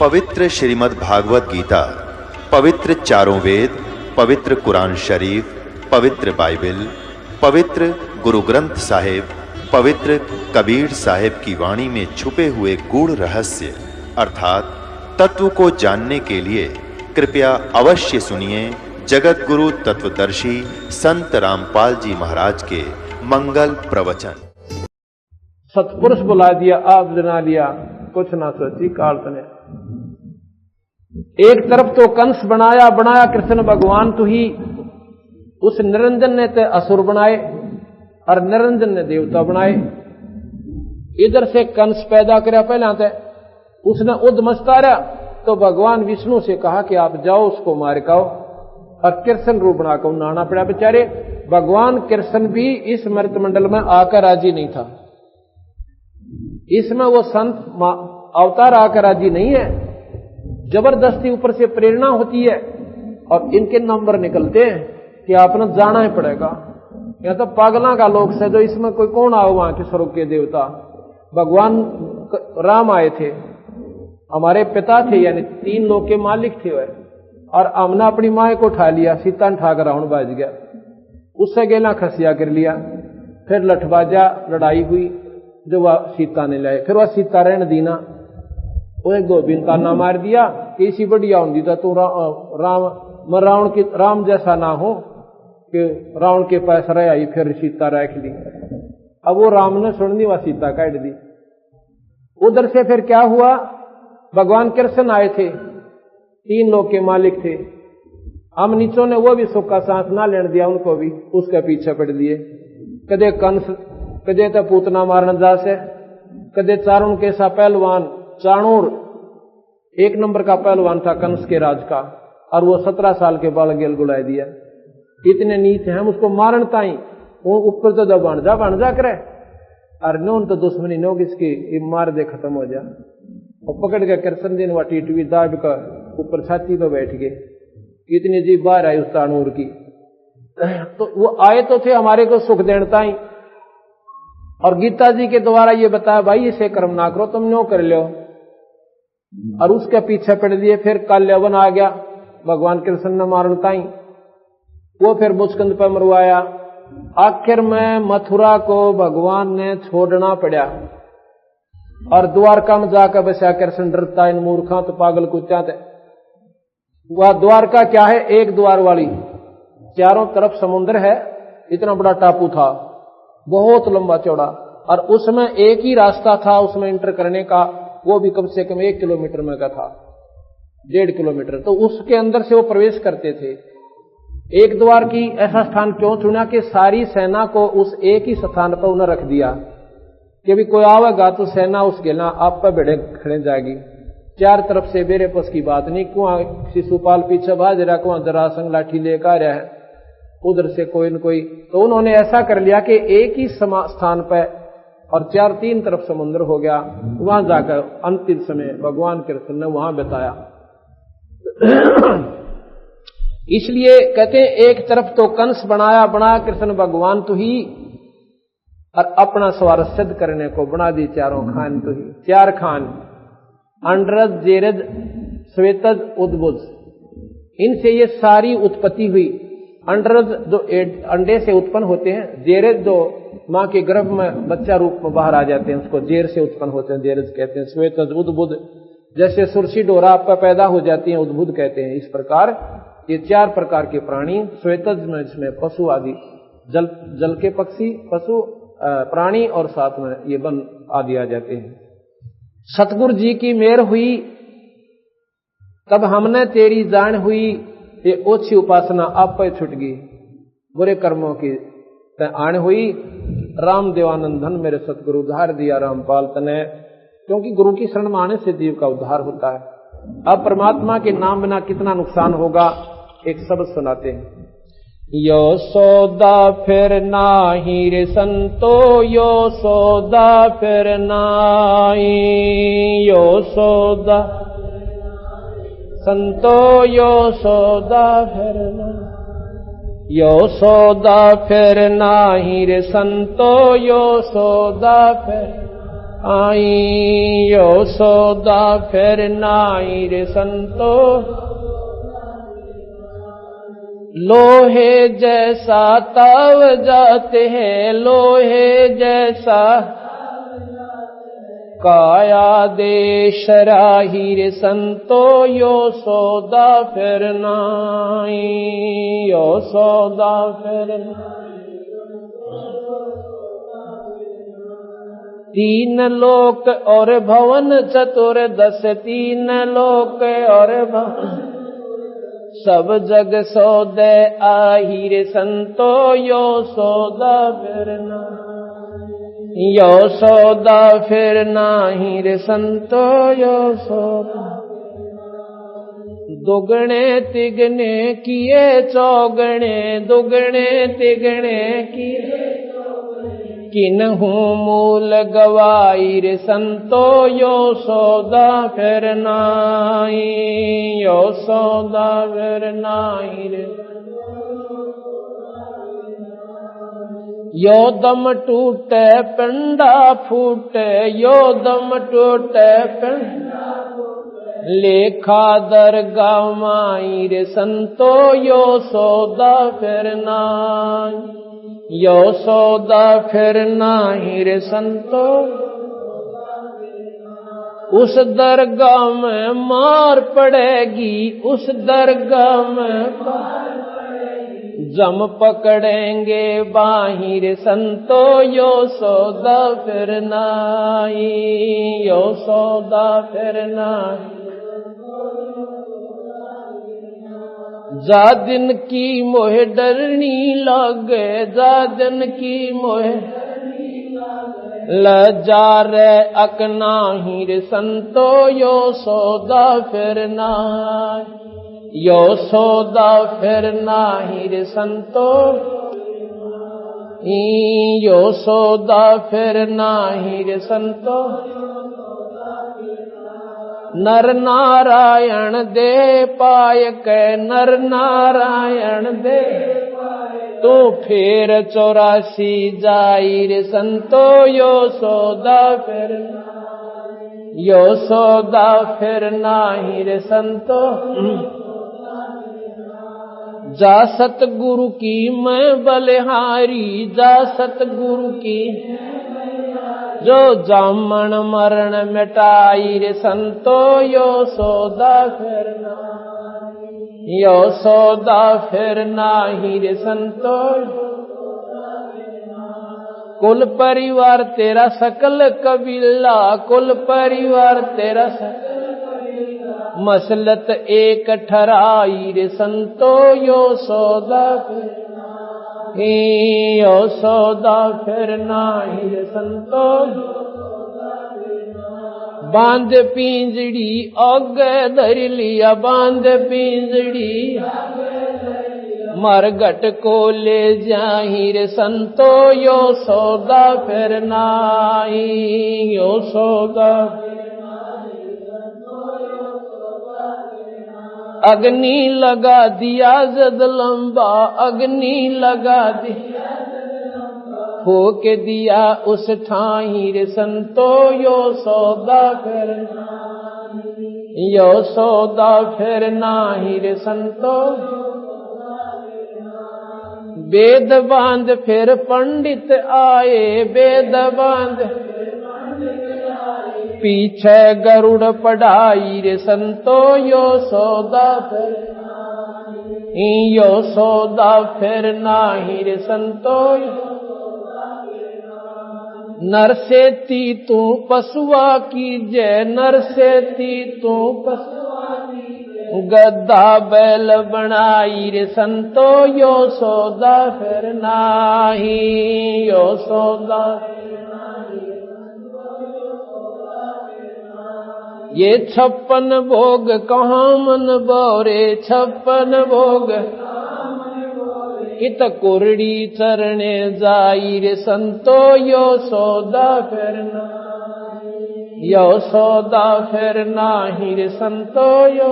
पवित्र श्रीमद् भागवत गीता, पवित्र चारों वेद, पवित्र कुरान शरीफ, पवित्र बाइबल, पवित्र गुरु ग्रंथ साहिब, पवित्र कबीर साहिब की वाणी में छुपे हुए गूढ़ रहस्य अर्थात तत्व को जानने के लिए कृपया अवश्य सुनिए जगत गुरु तत्वदर्शी संत रामपाल जी महाराज के मंगल प्रवचन। सतपुरुष बुला दिया, आप जना लिया, कुछ ना सोची काल तने। एक तरफ तो कंस बनाया कृष्ण भगवान तू ही, उस निरंजन ने ते असुर बनाए और निरंजन ने देवता बनाए। इधर से कंस पैदा कराया पहला ते, उसने उद्मस्तारा तो भगवान विष्णु से कहा कि आप जाओ उसको मार काओ, और कृष्ण रूप बनाकर नाना पड़ा। बेचारे भगवान कृष्ण भी इस मृत मंडल में आकर राजी नहीं था, इसमें वो संत अवतार आकर राजी नहीं है। जबरदस्ती ऊपर से प्रेरणा होती है और इनके नंबर निकलते हैं कि आपने जाना ही पड़ेगा। यह तो पागलों का लोक से, जो इसमें कोई कौन आओ वहां के स्वर्ग के देवता। भगवान राम आए थे, हमारे पिता थे, यानी 3 लोक के मालिक थे वह, और हमने अपनी माए को उठा लिया, सीता ने ठाकर रावण बाज गया, उससे गेला खसिया कर लिया, फिर लठबाजा लड़ाई हुई जो वह सीता ने लाए, फिर वह सीता रहने दीना, वो एक गोविंद का ना मार दिया कि इसी बढ़िया होती था तो रावण की राम जैसा ना हो कि रावण के पास रह आई, फिर सीता रख ली। अब वो राम ने सुन दी, वह सीता काट दी। उधर से फिर क्या हुआ, भगवान कृष्ण आए थे, 3 लोक के मालिक थे। हम नीचों ने वो भी सुख का सांस ना लेने दिया, उनको भी उसके पीछे पड़ दिए। कदे कंस, कदे तो पूतना मारन जा से, कदे चारुण के सा पहलवान, चाणूर 1 नंबर का पहलवान था कंस के राज का, और वो 17 साल के बाल गेल गुला दिया। इतने नीच हैं, उसको मारन ताई वो ऊपर तो जब बन जा करे, और नोन तो दुश्मनी नो किसकी, मार दे खत्म हो जा। और पकड़ के कृष्ण जी ने वाटी टीवी दाब कर ऊपर छाती पे बैठ गए। इतनी जी बाहर आई उस तानूर की, तो वो आए तो थे हमारे को सुख देता ही, और गीता जी के द्वारा ये बताया भाई इसे कर्म ना करो, तुम नो कर लो, और उसके पीछे पड़ दिए। फिर काल्यवन आ गया, भगवान कृष्ण ने मारता ही, वो फिर मुस्कंद पर मरवाया। आखिर में मथुरा को भगवान ने छोड़ना पड़ा, और द्वारका में जाकर बसा। कृष्ण डरता इन मूर्खा तो पागल कुत्ता थे। वह द्वारका क्या है, एक द्वार वाली, चारों तरफ समुद्र है, इतना बड़ा टापू था, बहुत लंबा चौड़ा, और उसमें एक ही रास्ता था उसमें एंटर करने का, वो भी कम से कम 1 किलोमीटर में का था, 1.5 किलोमीटर। तो उसके अंदर से वो प्रवेश करते थे। एक द्वार की ऐसा स्थान क्यों चुना कि सारी सेना को उस एक ही स्थान पर उन्हें रख दिया कि भी कोई आवेगा तो सेना उस गेला आप पर बेड़े खड़े जाएगी। 4 तरफ से बेरे पस की बात नहीं, कुआं शिशुपाल पीछे भाज रहा, कुआं जरासंग लाठी लेकर आ रहा है, उधर से कोई न कोई। तो उन्होंने ऐसा कर लिया कि एक ही स्थान पर, और 4-3 तरफ समुद्र हो गया। वहां जाकर अंतिम समय भगवान कृष्ण ने वहां बिताया। इसलिए कहते हैं एक तरफ तो कंस बना कृष्ण भगवान तो ही, और अपना स्वार्थ सिद्ध करने को बना दी चारों खान तो ही। 4 खान, अंडरज, जेरज, श्वेतज, उद्भुज, इनसे ये सारी उत्पत्ति हुई। अंडरज जो अंडे से उत्पन्न होते हैं, जेरज जो मां के गर्भ में बच्चा रूप में बाहर आ जाते हैं, उसको जेर से उत्पन्न होते हैं, जेरज कहते हैं। श्वेतज, उद्भुज, जैसे सुरसी डोरा आपका पैदा हो जाती है, उद्भुत कहते हैं। इस प्रकार ये 4 प्रकार के प्राणी, श्वेतज में इसमें पशु आदि, जल के पक्षी, पशु, प्राणी, और साथ में ये वन आदि आ जाते हैं। सतगुरु जी की मेहर हुई, तब हमने तेरी जान हुई, ये ओछी उपासना आप पे छुट गई, बुरे कर्मों की आन हुई। राम देवानंद धन मेरे सतगुरु उद्धार दिया रामपाल तने, क्योंकि गुरु की शरण में आने से जीव का उद्धार होता है। अब परमात्मा के नाम बिना कितना नुकसान होगा, एक शब्द सुनाते हैं। यो सौदा फिर नाही रे संतो, यो सौदा फिर नाही, यो सौदा संतो, यो सौदा फिर नाही, यो सौदा फिर नाही रे संतो, यो सौदा फिर आई यो सौदा फिर नाई रे संतो। लोहे जैसा ताव जाते हैं, लोहे जैसा काया देश राही रे संतो। यो सौदा फिर नाई, यो सौदा फिर नाई। तीन लोक और भवन चतुर्दश, तीन लोक और भवन सब जग सौदे आही रे संतो। यो सौदा फिर नाही, यो सौदा फिर नाही रे संतो। यो सौदा दुगने तिगने किए चौगने, दुगने तिगने किए किन्हू मूल गवाई रे संतो। यो सौदा फिर नाई, यो सौदा फिर नाई रे। यो दम टूटे पिंडा फूटे, यो दम टूटे पिंडा लेखा दरगाह माई रे संतो। यो सौदा फिर नाई, यो सौदा फिर नाही रे संतो। उस दरगाह में मार पड़ेगी, उस दरगाह में जम पकड़ेंगे बाही रे संतो। यो सौदा फिर नाही, यो सौदा फिर नाही। जा दिन की मोहे डरनी लागे, जा दिन की मोहे लजा रे अकना ही रे संतो। यो सौदा फिर नाही, यो सौदा फिर नाही रे संतो। यो सौदा फिर नाही रे संतो। नर नारायण दे पाय के, नर नारायण दे तू फिर 84 जाई रे संतो। यो सौदा फिर, यो सौदा फिर नाही रे संतो। जा सतगुरु की मैं बलिहारी, जा सतगुरु की जो जामन मरण मिटाई रे संतो। यो सौदा फिर नाही, यो सौदा फिर नाही रे संतो। कुल परिवार तेरा सकल कबीला, कुल परिवार तेरा सकल मसलत एक ठहराई रे संतो। यो सौदा फिर, यो सौदा फिर नाही रे संतो। बांध पिंजड़ी आगे धर लिया, बांध पिंजड़ी मरघट को ले जाही रे संतो। यो सौदा फिर नाही, यो सौदा। अग्नि लगा दिया जद लंबा, अग्नि लगा दिया होके दिया उस ठाही रे संतो। यो सौदा फिर, यो सौदा फिर नाही रे संतो। वेद बांध फिर पंडित आए, वेद बांध पीछे गरुड़ पढ़ाई रे संतो। यो सौदा फिर, यो सौदा फिर नाही रे संतो। नर से ती तू पशुआ कीजे, नर से ती तू पशुआ कीजे गद्दा बैल बनाई रे संतो। यो सौदा फिर नाही, यो सौदा। ये 56 भोग कहाँ मन बोरे, 56 भोग इत कुरड़ी चरणे जाई रे संतो। यो सौदा फिर नाही, यो सौदा फिर नाही रे संतो। यो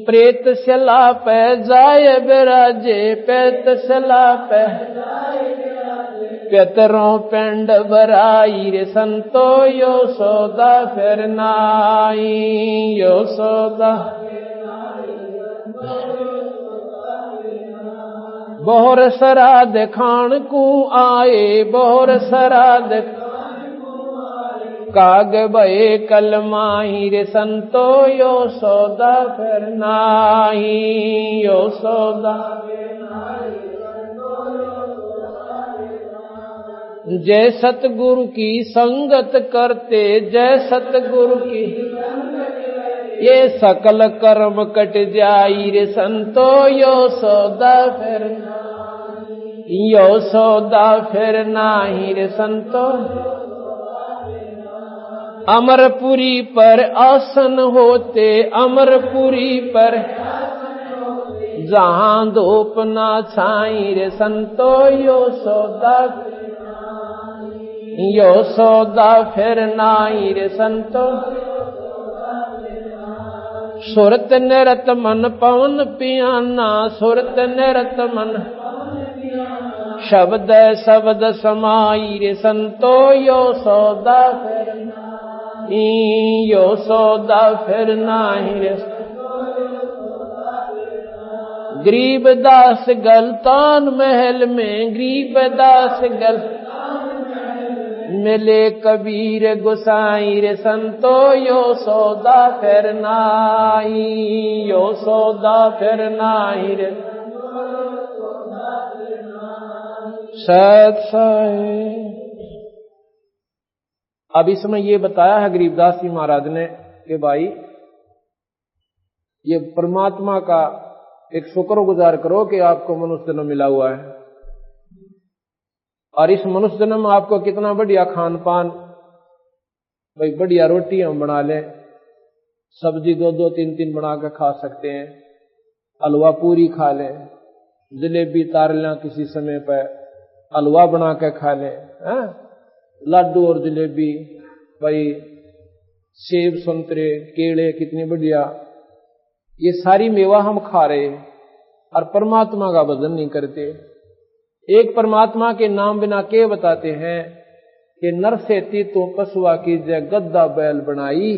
प्रेत शला पे जाए बिराजे, प्रेत शला पे पितरों पेंड भराई रे संतो यो सौदा फिर नाई, यो सौदा बोहर सराद खान को आए, बोहर सराद काग भये कलमाही रे संतो यो सौदा फिर नाई, यो सौदा जय सतगुरु की संगत करते, जय सतगुरु की ये सकल कर्म कट जाई रे संतो यो सौदा फिर, यो सौदा फिर नाही रे संतो। अमरपुरी पर आसन होते, अमरपुरी पर जहां धूप ना छाई रे संतो यो सौदा, यो सौदा फिर नाई रे संतो। सुरत निरत मन पवन पियाना, सुरत निरत मन शब्द शब्द समाई रे संतो यो सौदा फिर नाई, यो सौदा फिर नाई रे। गरीबदास गलतान महल में, गरीबदास गल मिले कबीर गुसाई रे संतो यो सौदा फिर नाई, यो सौदा फिर नाई रे। सत साई। अब इसमें ये बताया है गरीबदास जी महाराज ने कि भाई ये परमात्मा का एक शुक्रगुजार करो कि आपको मनुष्य जन्म मिला हुआ है, और इस मनुष्य जन्म में आपको कितना बढ़िया खान पान, भाई बढ़िया रोटी हम बना लें, सब्जी दो दो तीन तीन बना के खा सकते हैं, हलवा पूरी खा लें, जलेबी तार लें, किसी समय पर हलवा बना के खा लें, लड्डू और जलेबी, भाई सेब संतरे केले कितनी बढ़िया, ये सारी मेवा हम खा रहे हैं और परमात्मा का भजन नहीं करते। एक परमात्मा के नाम बिना के बताते हैं कि नर से तो पशुआ की जय गद्दा बैल बनाई,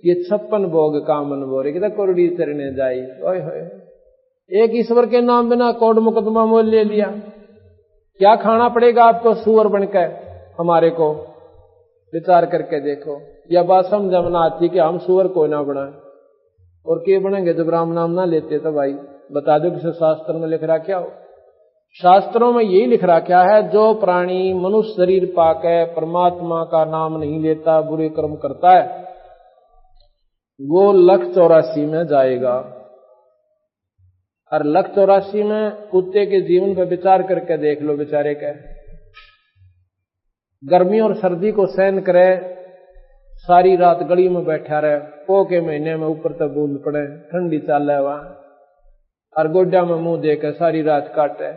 ये 56 भोग कामन बोरे कि कोरडी चरने जाई। ओए होए, एक ईश्वर के नाम बिना कोर्ट मुकदमा मोल ले लिया। क्या खाना पड़ेगा आपको सुअर बनकर हमारे को? विचार करके देखो। यह बात समझ में आती कि हम सुअर को ना बनाए और के बनेंगे जब राम नाम ना लेते। तो भाई बता दो किसी शास्त्र में लिख रहा क्या हो? शास्त्रों में यही लिख रहा क्या है, जो प्राणी मनुष्य शरीर पाकर परमात्मा का नाम नहीं लेता, बुरे कर्म करता है, वो 184 में जाएगा। और 184 में कुत्ते के जीवन पर विचार करके देख लो, बेचारे के गर्मी और सर्दी को सहन करे, सारी रात गली में बैठा रहे, पो के महीने में ऊपर तक बूंद पड़े, ठंडी चाल है वहां, और गोड्या में मुंह देकर सारी रात काटे।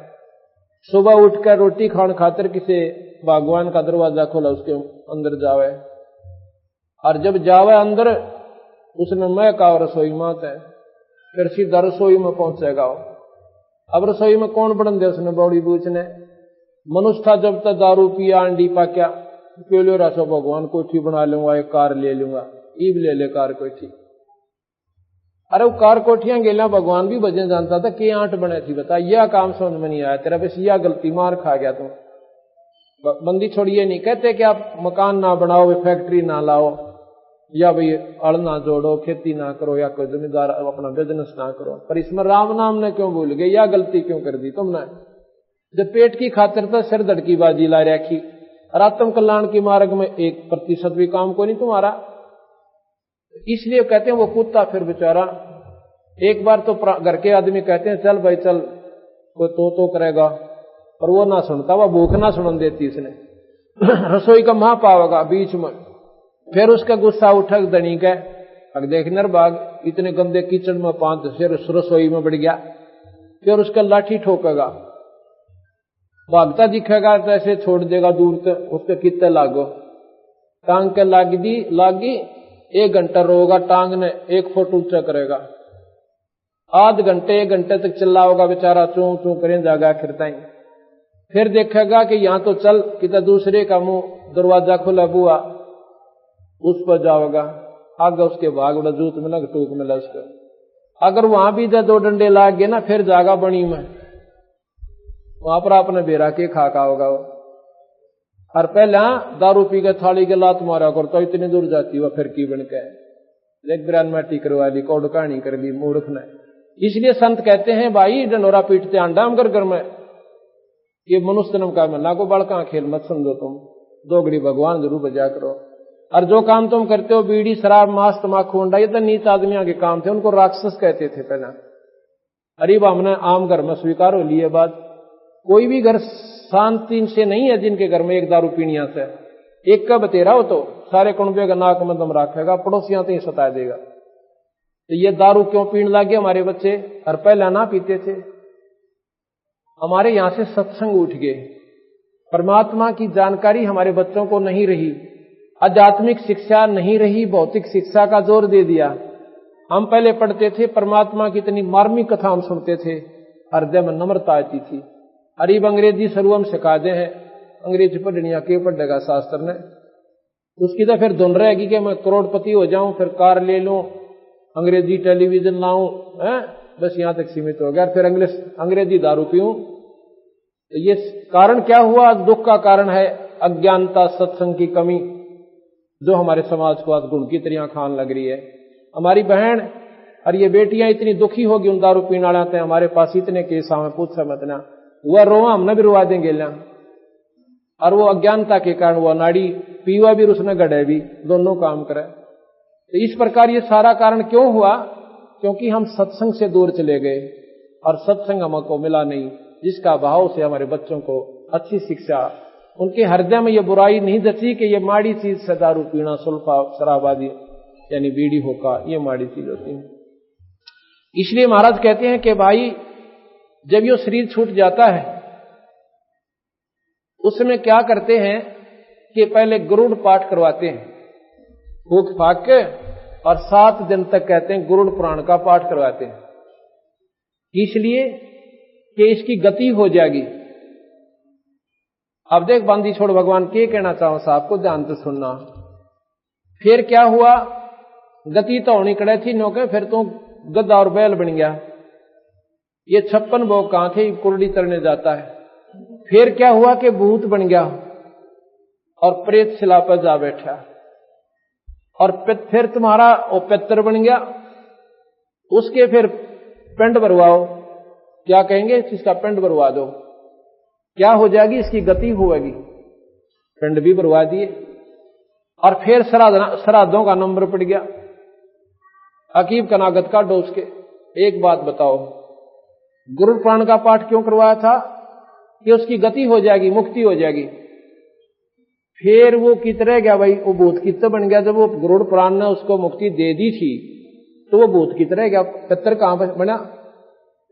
सुबह उठकर रोटी खान खातर किसी भगवान का दरवाजा खोला, उसके अंदर जावे, और जब जावे अंदर उसने मैं का रसोई मात है, फिर सीधा रसोई में पहुंचेगा। अब रसोई में कौन बन दे उसने बौड़ी बूझने? मनुष्य था जब तक दारू पिया अंडी पाक्या, पेलो रसो भगवान कोठी बना लूंगा, एक कार ले लूंगा, ईब ले ले कार कोठी। अरे वो कार कोठियां गेला, भगवान भी भजन जानता था कि 8 बने थी। बता, यह काम समझ में नहीं आया तेरा, बस यह गलती मार खा गया तुम। बंदी छोड़िए नहीं कहते कि आप मकान ना बनाओ, फैक्ट्री ना लाओ, या भाई अड़ ना जोड़ो, खेती ना करो, या कोई जमींदार अपना बिजनेस ना करो, पर इसमें राम नाम ने क्यों भूल गए? यह गलती क्यों कर दी तुमने? जब पेट की खातिर तो सिर धड़ की बाजी ला रखी, और आत्म कल्याण की मार्ग में 1% भी काम को नहीं तुम्हारा। इसलिए कहते हैं वो कुत्ता फिर बेचारा, एक बार तो घर के आदमी कहते हैं चल भाई चल, कोई तो करेगा, पर वो ना सुनता, वो भूख ना सुन देती इसने। रसोई का महा पावेगा बीच में, फिर उसका गुस्सा उठा दनी का, अब देख नरबाग इतने गंदे किचन में 5 सिर रसोई में बढ़ गया, फिर उसका लाठी ठोकेगा, भागता दिखेगा तो ऐसे छोड़ देगा दूर तक, उसके कितने लागो, टांग के लागी 1 घंटा रोगा, टांग ने 1 फुट ऊंचा करेगा, आध घंटे 1 घंटे तक चिल्लाओगा बेचारा, चू चू करें जागा आखिर ताई। फिर देखेगा कि यहां तो चल कि तो दूसरे का मुंह दरवाजा खुला बुआ उस पर जाओगा, आगे उसके भाग बड़ा जूत मिला टूक मिला उसका। अगर वहां भी दो डंडे लाग गए ना फिर जागा बनी में, वहां पर आपने बेरा के खाका होगा वो। और पहले दारू पी के थाली के लात मारा कर तो इतनी दूर जाती वह फिर की बन के एक ब्रांड माटी करवा ली, कौड़ कहानी कर ली, मूर्ख ने। इसलिए संत कहते हैं भाई डंडोरा पीटते अंडा मगर घर में, ये मनुष्य जन्म का मिलना को बड़का खेल मत समझो तुम, दोगड़ी भगवान जरूर बजा करो। और जो काम तुम करते हो बीड़ी शराब मांस तमाकू अंडा, ये तो नीच आदमियों के काम थे, उनको राक्षस कहते थे पहले। अरे हमने आम घर में स्वीकार हो लिए बात। कोई भी घर शांति से नहीं है जिनके घर में एक दारू पीनिया से, एक का बतेरा हो तो सारे कुंबे का नाक में दम रखेगा, पड़ोसियों तो ही सता देगा। तो ये दारू क्यों पीने लगे हमारे बच्चे, और पहले ना पीते थे। हमारे यहां से सत्संग उठ गए, परमात्मा की जानकारी हमारे बच्चों को नहीं रही, आध्यात्मिक शिक्षा नहीं रही, भौतिक शिक्षा का जोर दे दिया। हम पहले पढ़ते थे परमात्मा की इतनी मार्मिक कथा हम सुनते थे, हृदय में नम्रता आती थी। अरीब अंग्रेजी शुरू हम सिखा दे हैं, अंग्रेजी पढ़निया के पढ़ेगा शास्त्र ने, उसकी तो फिर धुन रहेगी कि मैं करोड़पति हो जाऊं, फिर कार ले लूं, अंग्रेजी टेलीविजन लाऊं, बस यहां तक सीमित हो गया, फिर अंग्रेजी दारू पीऊं। तो ये कारण क्या हुआ? दुख का कारण है अज्ञानता, सत्संग की कमी, जो हमारे समाज को आज गुण की तरह खान लग रही है। हमारी बहन और ये बेटियां इतनी दुखी होगी उन दारू पीने वाले आते हैं, हमारे पास इतने केस हमें पूछ मत ना, वह रोवा हमने भी रुवा देंगे ला। और वो अज्ञानता के कारण वो नाड़ी पीवा भी उसने गढ़े भी, दोनों काम करे। तो इस प्रकार ये सारा कारण क्यों हुआ? क्योंकि हम सत्संग से दूर चले गए और सत्संग हमको मिला नहीं, जिसका अभाव से हमारे बच्चों को अच्छी शिक्षा, उनके हृदय में ये बुराई नहीं जची कि ये माड़ी चीज से दारू पीना, सुल्फा, शराब आदि यानी बीड़ी होका, ये माड़ी चीज होती है। इसलिए महाराज कहते हैं कि भाई जब ये शरीर छूट जाता है उसमें क्या करते हैं कि पहले गरुड़ पाठ करवाते हैं, फूक फाक के, और 7 दिन तक कहते हैं गरुड़ पुराण का पाठ करवाते हैं। इसलिए कि इसकी गति हो जाएगी। अब देख बांदी छोड़ भगवान के कहना चाहो साहब को ध्यान से सुनना। फिर क्या हुआ? गति तो होनी कड़े थी नौके, फिर तो गद्दा और बैल बन गया। ये 56 भोग कहां थे, कुरडी तरने जाता है। फिर क्या हुआ कि भूत बन गया और प्रेत शिला पर जा बैठा, और फिर तुम्हारा वो पितर बन गया, उसके फिर पिंड भरवाओ, क्या कहेंगे इसका पिंड भरवा दो, क्या हो जाएगी? इसकी गति होगी। पिंड भी भरवा दिए और फिर श्राद्धों का नंबर पड़ गया। अकीब कनागत का डोज के। एक बात बताओ, गुरु पुराण का पाठ क्यों करवाया था? कि उसकी गति हो जाएगी, मुक्ति हो जाएगी। फिर वो कित रह गया भाई, वो भूत कित बन गया। जब वो गरुड़ पुराण ने उसको मुक्ति दे दी थी तो वो भूत कित रह गया, पितर कहां पर बना?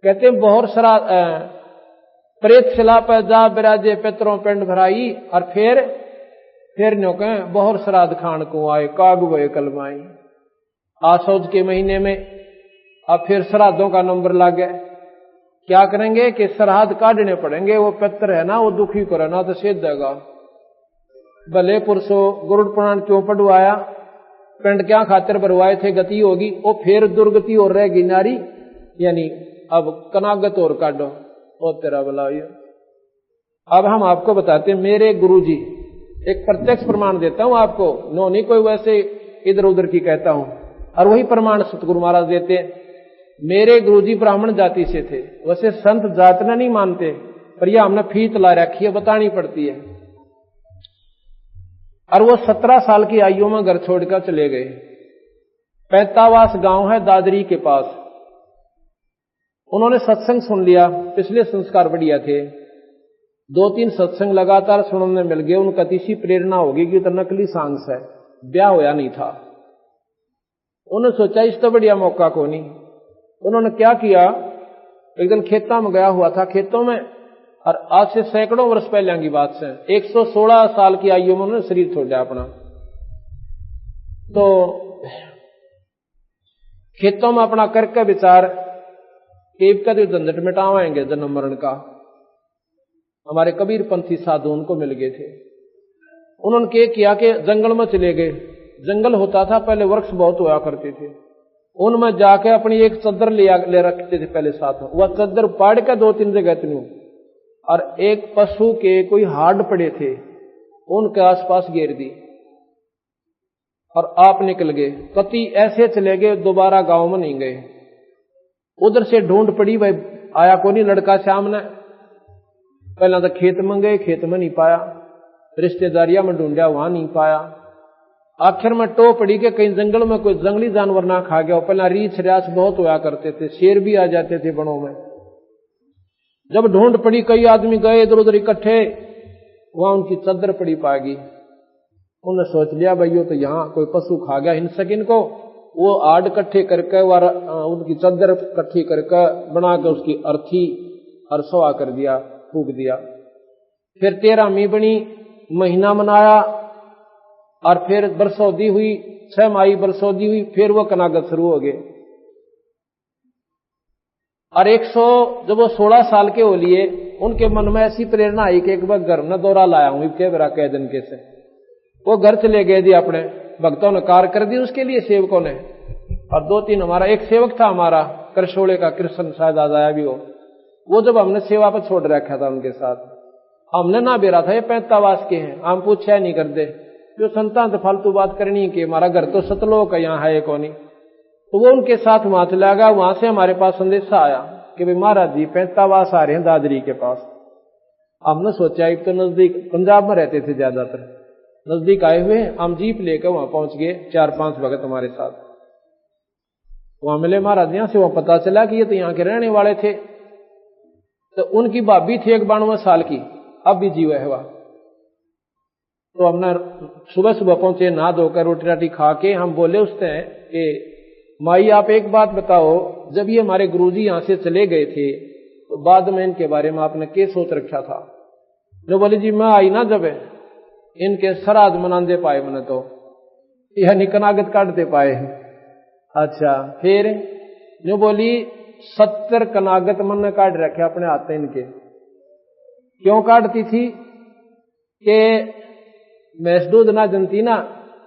कहते हैं बहुत सारा प्रेत शिला पर जा बिराजे पितरों पिंड भराई, और फिर नो कहे बहुत श्राद्ध खान को आए, काग भय कलमाई। आसौज के महीने में अब फिर श्राद्धों का नंबर लग गया। क्या करेंगे कि श्राद्ध काटने पड़ेंगे, वो पितर है ना वो दुखी करे ना तो सेध देगा। भले पुरुषो गरुड़ पुराण क्यों पढ़वाया? पिंड क्या खातिर भरवाए थे? गति होगी। वो फिर दुर्गति और रहेगी नारी, यानी अब कनागत और काटो और तेरा बुलाइए। अब हम आपको बताते हैं, मेरे गुरुजी, एक प्रत्यक्ष प्रमाण देता हूं आपको, नो नहीं कोई वैसे इधर उधर की कहता हूं, और वही प्रमाण सतगुरु महाराज देते हैं। मेरे गुरुजी ब्राह्मण जाति से थे, वैसे संत जात न नहीं मानते, पर यह हमने फीत ला रखी है, बतानी पड़ती है। और वो 17 साल की आयु में घर छोड़कर चले गए। पैतावास गांव है दादरी के पास। उन्होंने सत्संग सुन लिया, पिछले संस्कार बढ़िया थे, 2-3 सत्संग लगातार सुनने मिल गए। उनका तीसरी प्रेरणा होगी कि तो नकली सांस है, ब्याह होया नहीं था। उन्होंने सोचा इस तो बढ़िया मौका को नहीं। उन्होंने क्या किया, एक दिन खेतों में गया हुआ था, खेतों में, और आज से सैकड़ों वर्ष पहले की बात से 116 साल की आयु में उन्होंने शरीर छोड़ा अपना। तो खेतों में अपना करके विचार, केव का जो झंझट मिटावाएंगे जन्म मरण का, हमारे कबीरपंथी साधु उनको मिल गए थे। उन्होंने क्या किया कि जंगल में चले गए। जंगल होता था पहले, वृक्ष बहुत हुआ करते थे, उनमें जाके अपनी एक चद्दर ले रखते थे पहले साथ में। वह चद्दर पाड़ के 2-3 जगह थी, और एक पशु के कोई हाड़ पड़े थे उनके आसपास घेर दी, और आप निकल गए। कति ऐसे चले गए, दोबारा गांव में नहीं गए। उधर से ढूंढ पड़ी, भाई आया को नहीं लड़का सामने। पहला तो खेत में गए, खेत में नहीं पाया, रिश्तेदारियां में ढूंढा, वहां नहीं पाया। आखिर में टो पड़ी के कहीं जंगल में कोई जंगली जानवर ना खा गया। पहला रीछ रियाछ बहुत हुआ करते थे, शेर भी आ जाते थे बनों में। जब ढूंढ पड़ी, कई आदमी गए इधर उधर इकट्ठे, वहां उनकी चद्दर पड़ी पागी। उन्होंने सोच लिया भाई यो तो यहाँ कोई पशु खा गया हिंसक इनको। वो आड़ इकट्ठे करके उनकी चद्दर इकट्ठी करके बना के उसकी अर्थी और सवा कर दिया, फूक दिया। फिर 13वीं बनी, महीना मनाया, और फिर बरसौदी हुई, 6 माही बरसौदी हुई, फिर वो कनागत शुरू हो गए। और जब वो 16 साल के हो लिए, उनके मन में ऐसी प्रेरणा आई कि एक बार घर में दौरा लाया हूं कह दिन के से। वो घर चले गए दी, अपने भक्तों ने कार कर दी उसके लिए, सेवकों ने। और 2-3 हमारा एक सेवक था हमारा करशोले का, कृष्ण शायद आज आया भी हो। वो जब हमने सेवा पर छोड़ रखा था उनके साथ, हमने ना बेरा था ये पैंतावास के हैं, हम पूछा नहीं करते, जो संतान तो फालतू बात करनी कि हमारा घर तो सतलोक है, यहाँ है कौन। तो वो उनके साथ वहां चला गया। वहां से हमारे पास संदेशा आया कि भाई महाराज जी 55 आ रहे हैं दादरी के पास। हमने सोचा एक तो नजदीक, पंजाब में रहते थे ज्यादातर, नजदीक आए हुए, हम जीप लेकर वहां पहुंच गए। 4-5 भगत हमारे साथ वहां मिले महाराज। यहां से वहां पता चला कि ये तो यहाँ के रहने वाले थे। तो उनकी भाभी थी 92 साल की, अब भी जीव है वह। तो हमने सुबह सुबह पहुंचे, नहा धोकर रोटी राटी खा के हम बोले उससे कि माई आप एक बात बताओ, जब ये हमारे गुरुजी यहां से चले गए थे तो बाद में इनके बारे में आपने क्या सोच रखा था? जो बोले जी मैं आई ना जब इनके श्राद्ध मनाते पाए मैंने, तो यह निकनागत काटते पाए। अच्छा फिर जो बोली 70 कनागत मन ने काट रखे अपने हाथ इनके। क्यों काटती थी कि मैस दूध ना जनती ना,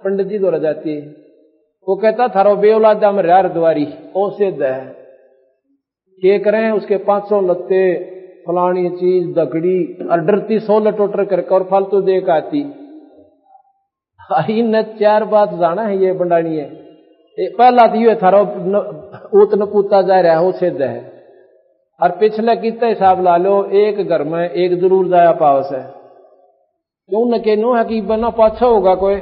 पंडित जी द्वारा जाती है। वो कहता थारो बेौलादा में यार द्वारी ओ सिद्ध है, के करें उसके 500 लत्ते फलानी चीज दकड़ी और डरती 100 लटोटर करके और फालतू देख आती। न 4 बात जाना है ये बंडानी है। पहला तो ये थारो ऊत न पूता जा रहा है वो सिद्ध है। और पिछले कितना हिसाब ला लो, एक घर में एक जरूर जाया पावस है। क्यों न कहनो है कि बना पाछा होगा कोई।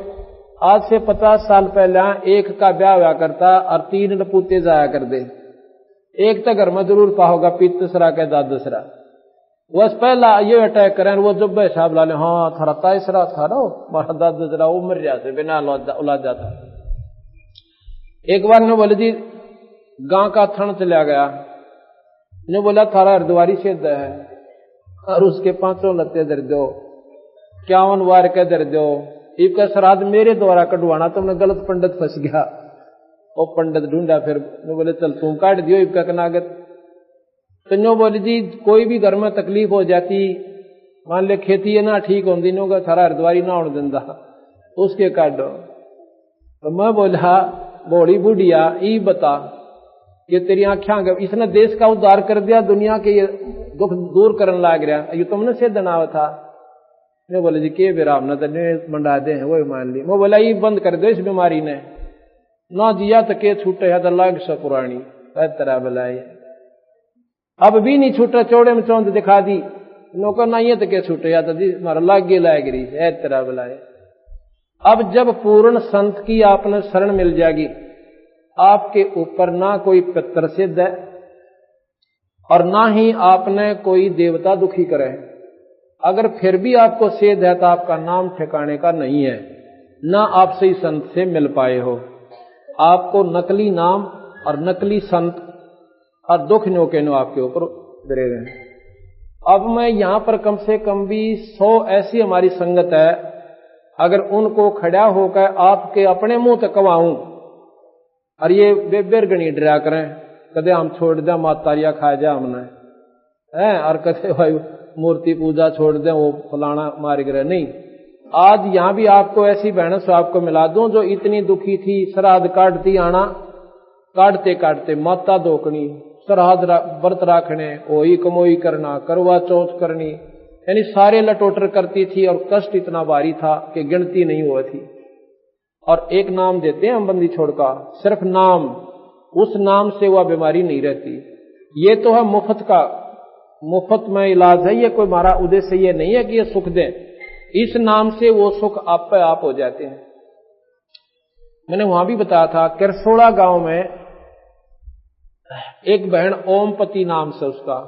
आज से 50 साल पहले एक का ब्याह हुआ करता और 3 नपूते जाया कर दे। एक तो घर में जरूर पाओगा पितसरा के दादसरा। बस पहला ये अटैक करें वो जब हिसाब ला ले, हाँ थारा ताइसरा था ना मारा दादसरा वो मर जाते बिना औलाद जाता। एक बार ने बोले जी गांव का थन चला गया, ने बोला थारा हरद्वारी सिद्ध है और उसके 500 लत्ते दर दो, 51 वार के दर दो। इसका श्राद्ध मेरे द्वारा कटवाना, तुमने गलत पंडित फंस गया। वो पंडित ढूंढा, फिर बोले चल तुम काट दियो इसका कनागत। तो नो बोले जी कोई भी घर में तकलीफ हो जाती, मान ले खेती है ना ठीक होती, नो का थारा हरद्वारी ना होने देंदा उसके काट दो। तो मैं बोला बोड़ी बुढ़िया ई बता कि तेरी आंखें, इसने देश का उद्धार कर दिया, दुनिया के ये दुख दूर करने लग रहा, ये तुमने सिद्ध ना था। मैं बोले जी के विराम न तो मंडा दे वो मान ली। मैं बोला ये बंद कर दो इस बीमारी ने ना जिया तो के छूटे है तो लाग सा पुरानी तरह बुलाई। अब भी नहीं छूटा, चौड़े में चौंध दिखा दी, नौकर नहीं है तो के छूटे या तो मारा लाग गई लाग रही है तरह बुलाए। अब जब पूर्ण संत की आपने शरण मिल जाएगी, आपके ऊपर ना कोई पितर सिद्ध है और ना ही आपने कोई देवता दुखी करे। अगर फिर भी आपको सेध है तो आपका नाम ठिकाने का नहीं है, ना आप सही संत से मिल पाए हो। आपको नकली नाम और नकली संत और दुख नो नो आपके ऊपर गिरे रहे। अब मैं यहां पर कम से कम भी 100 ऐसी हमारी संगत है, अगर उनको खड़ा होकर आपके अपने मुंह तक कवाऊं और ये बेबेर गणी डरा करें, कदे हम छोड़ दे मातारिया खा जा हमने है, और कदे भाई मूर्ति पूजा छोड़ दें, वो फलाना मार गिरे, नहीं। आज यहां भी आपको ऐसी बहन से आपको मिला दूं जो इतनी दुखी थी, श्राद्ध काटती आना, काटते काटते माता धोकनी, श्राद्ध व्रत राखने, ओई कमोई करना, करवा चौथ करनी, यानी सारे लटोटर करती थी और कष्ट इतना भारी था कि गिनती नहीं हुआ थी। और एक नाम देते हैं हम बंदी छोड़का, सिर्फ नाम, उस नाम से वह बीमारी नहीं रहती। ये तो है मुफ्त में इलाज है, ये कोई हमारा उद्देश्य ये नहीं है कि ये सुख दे, इस नाम से वो सुख आप पे आप हो जाते हैं। मैंने वहां भी बताया था, किरसोड़ा गांव में एक बहन ओमपति नाम से, उसका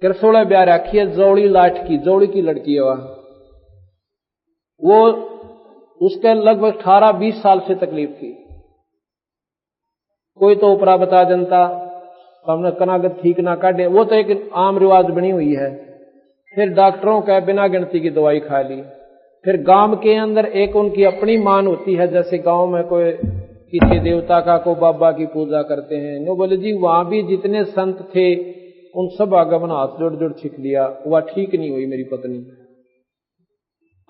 किरसोड़ा ब्याह रखी है, जौड़ी लाठ की, जौड़ी की लड़की है वो उसके लगभग 18-20 साल से तकलीफ थी। कोई तो ऊपरा बता जनता हमने कनागत ठीक ना काटे, वो तो एक आम रिवाज बनी हुई है। फिर डॉक्टरों का बिना गिनती की दवाई खा ली। फिर गांव के अंदर एक उनकी अपनी मान होती है, जैसे गांव में कोई किसी देवता का को बाबा की पूजा करते हैं, नो बोले जी वहां भी जितने संत थे उन सब आगे बना हाथ जोड़ जोड़ छिक लिया, वह ठीक नहीं हुई मेरी पत्नी।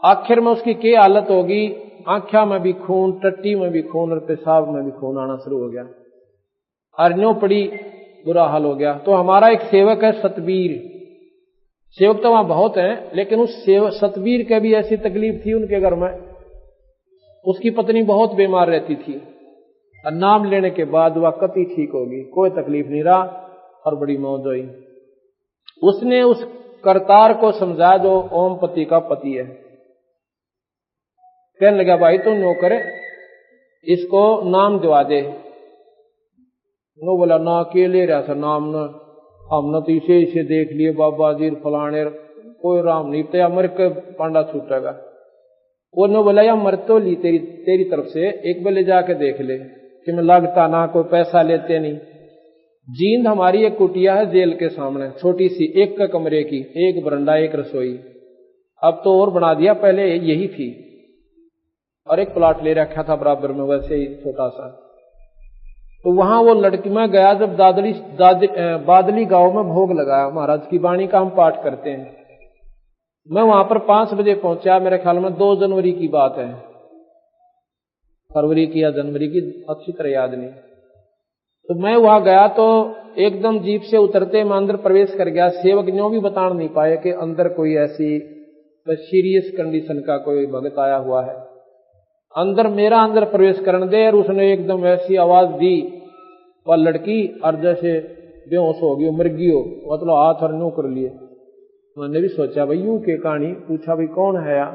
आखिर में उसकी क्या हालत होगी, आंखा में भी खून, टट्टी में भी खून और पेशाब में भी खून आना शुरू हो गया, अरण्यों पड़ी, बुरा हाल हो गया। तो हमारा एक सेवक है सतबीर, सेवक तो वहां बहुत हैं, लेकिन उस सतबीर के भी ऐसी तकलीफ थी उनके घर में, उसकी पत्नी बहुत बीमार रहती थी और नाम लेने के बाद वह कति ठीक होगी, कोई तकलीफ नहीं रहा और बड़ी मौज हुई। उसने उस करतार को समझाया जो ओमपति का पति है, कहने लगा भाई तू नो करे, इसको नाम दिवा दे। नो बोला ना अकेले रहा था नाम न, हमने तो इसे देख लिए बाबा जी फलाने, कोई राम नहीं तो मर के पांडा छूटेगा। वो नो बोला या मर तो ली तेरी तरफ से, एक बार ले जाके देख ले कि मैं लगता ना, कोई पैसा लेते नहीं। जींद हमारी एक कुटिया है जेल के सामने, छोटी सी, एक का कमरे की, एक बरंडा एक रसोई, अब तो और बना दिया, पहले यही थी, और एक प्लाट ले रखा था बराबर में वैसे ही छोटा सा। तो वहां वो लड़की में गया जब बादली गांव में भोग लगाया, महाराज की वाणी का हम पाठ करते हैं। मैं वहां पर 5 बजे पहुंचा, मेरे ख्याल में 2 जनवरी की बात है, फरवरी की या जनवरी की अच्छी तरह याद नहीं। तो मैं वहां गया तो एकदम जीप से उतरते मैं अंदर प्रवेश कर गया। सेवक न्यों भी बता नहीं पाए कि अंदर कोई ऐसी सीरियस कंडीशन का कोई भगत आया हुआ है। अंदर मेरा अंदर प्रवेश करने दे, और उसने एकदम ऐसी आवाज दी, वह लड़की और जैसे बेहोश होगी, मर गई हो, मतलब हाथ और न्यू कर लिए। मैंने भी सोचा भाई यूं के कहानी, पूछा भाई कौन है या,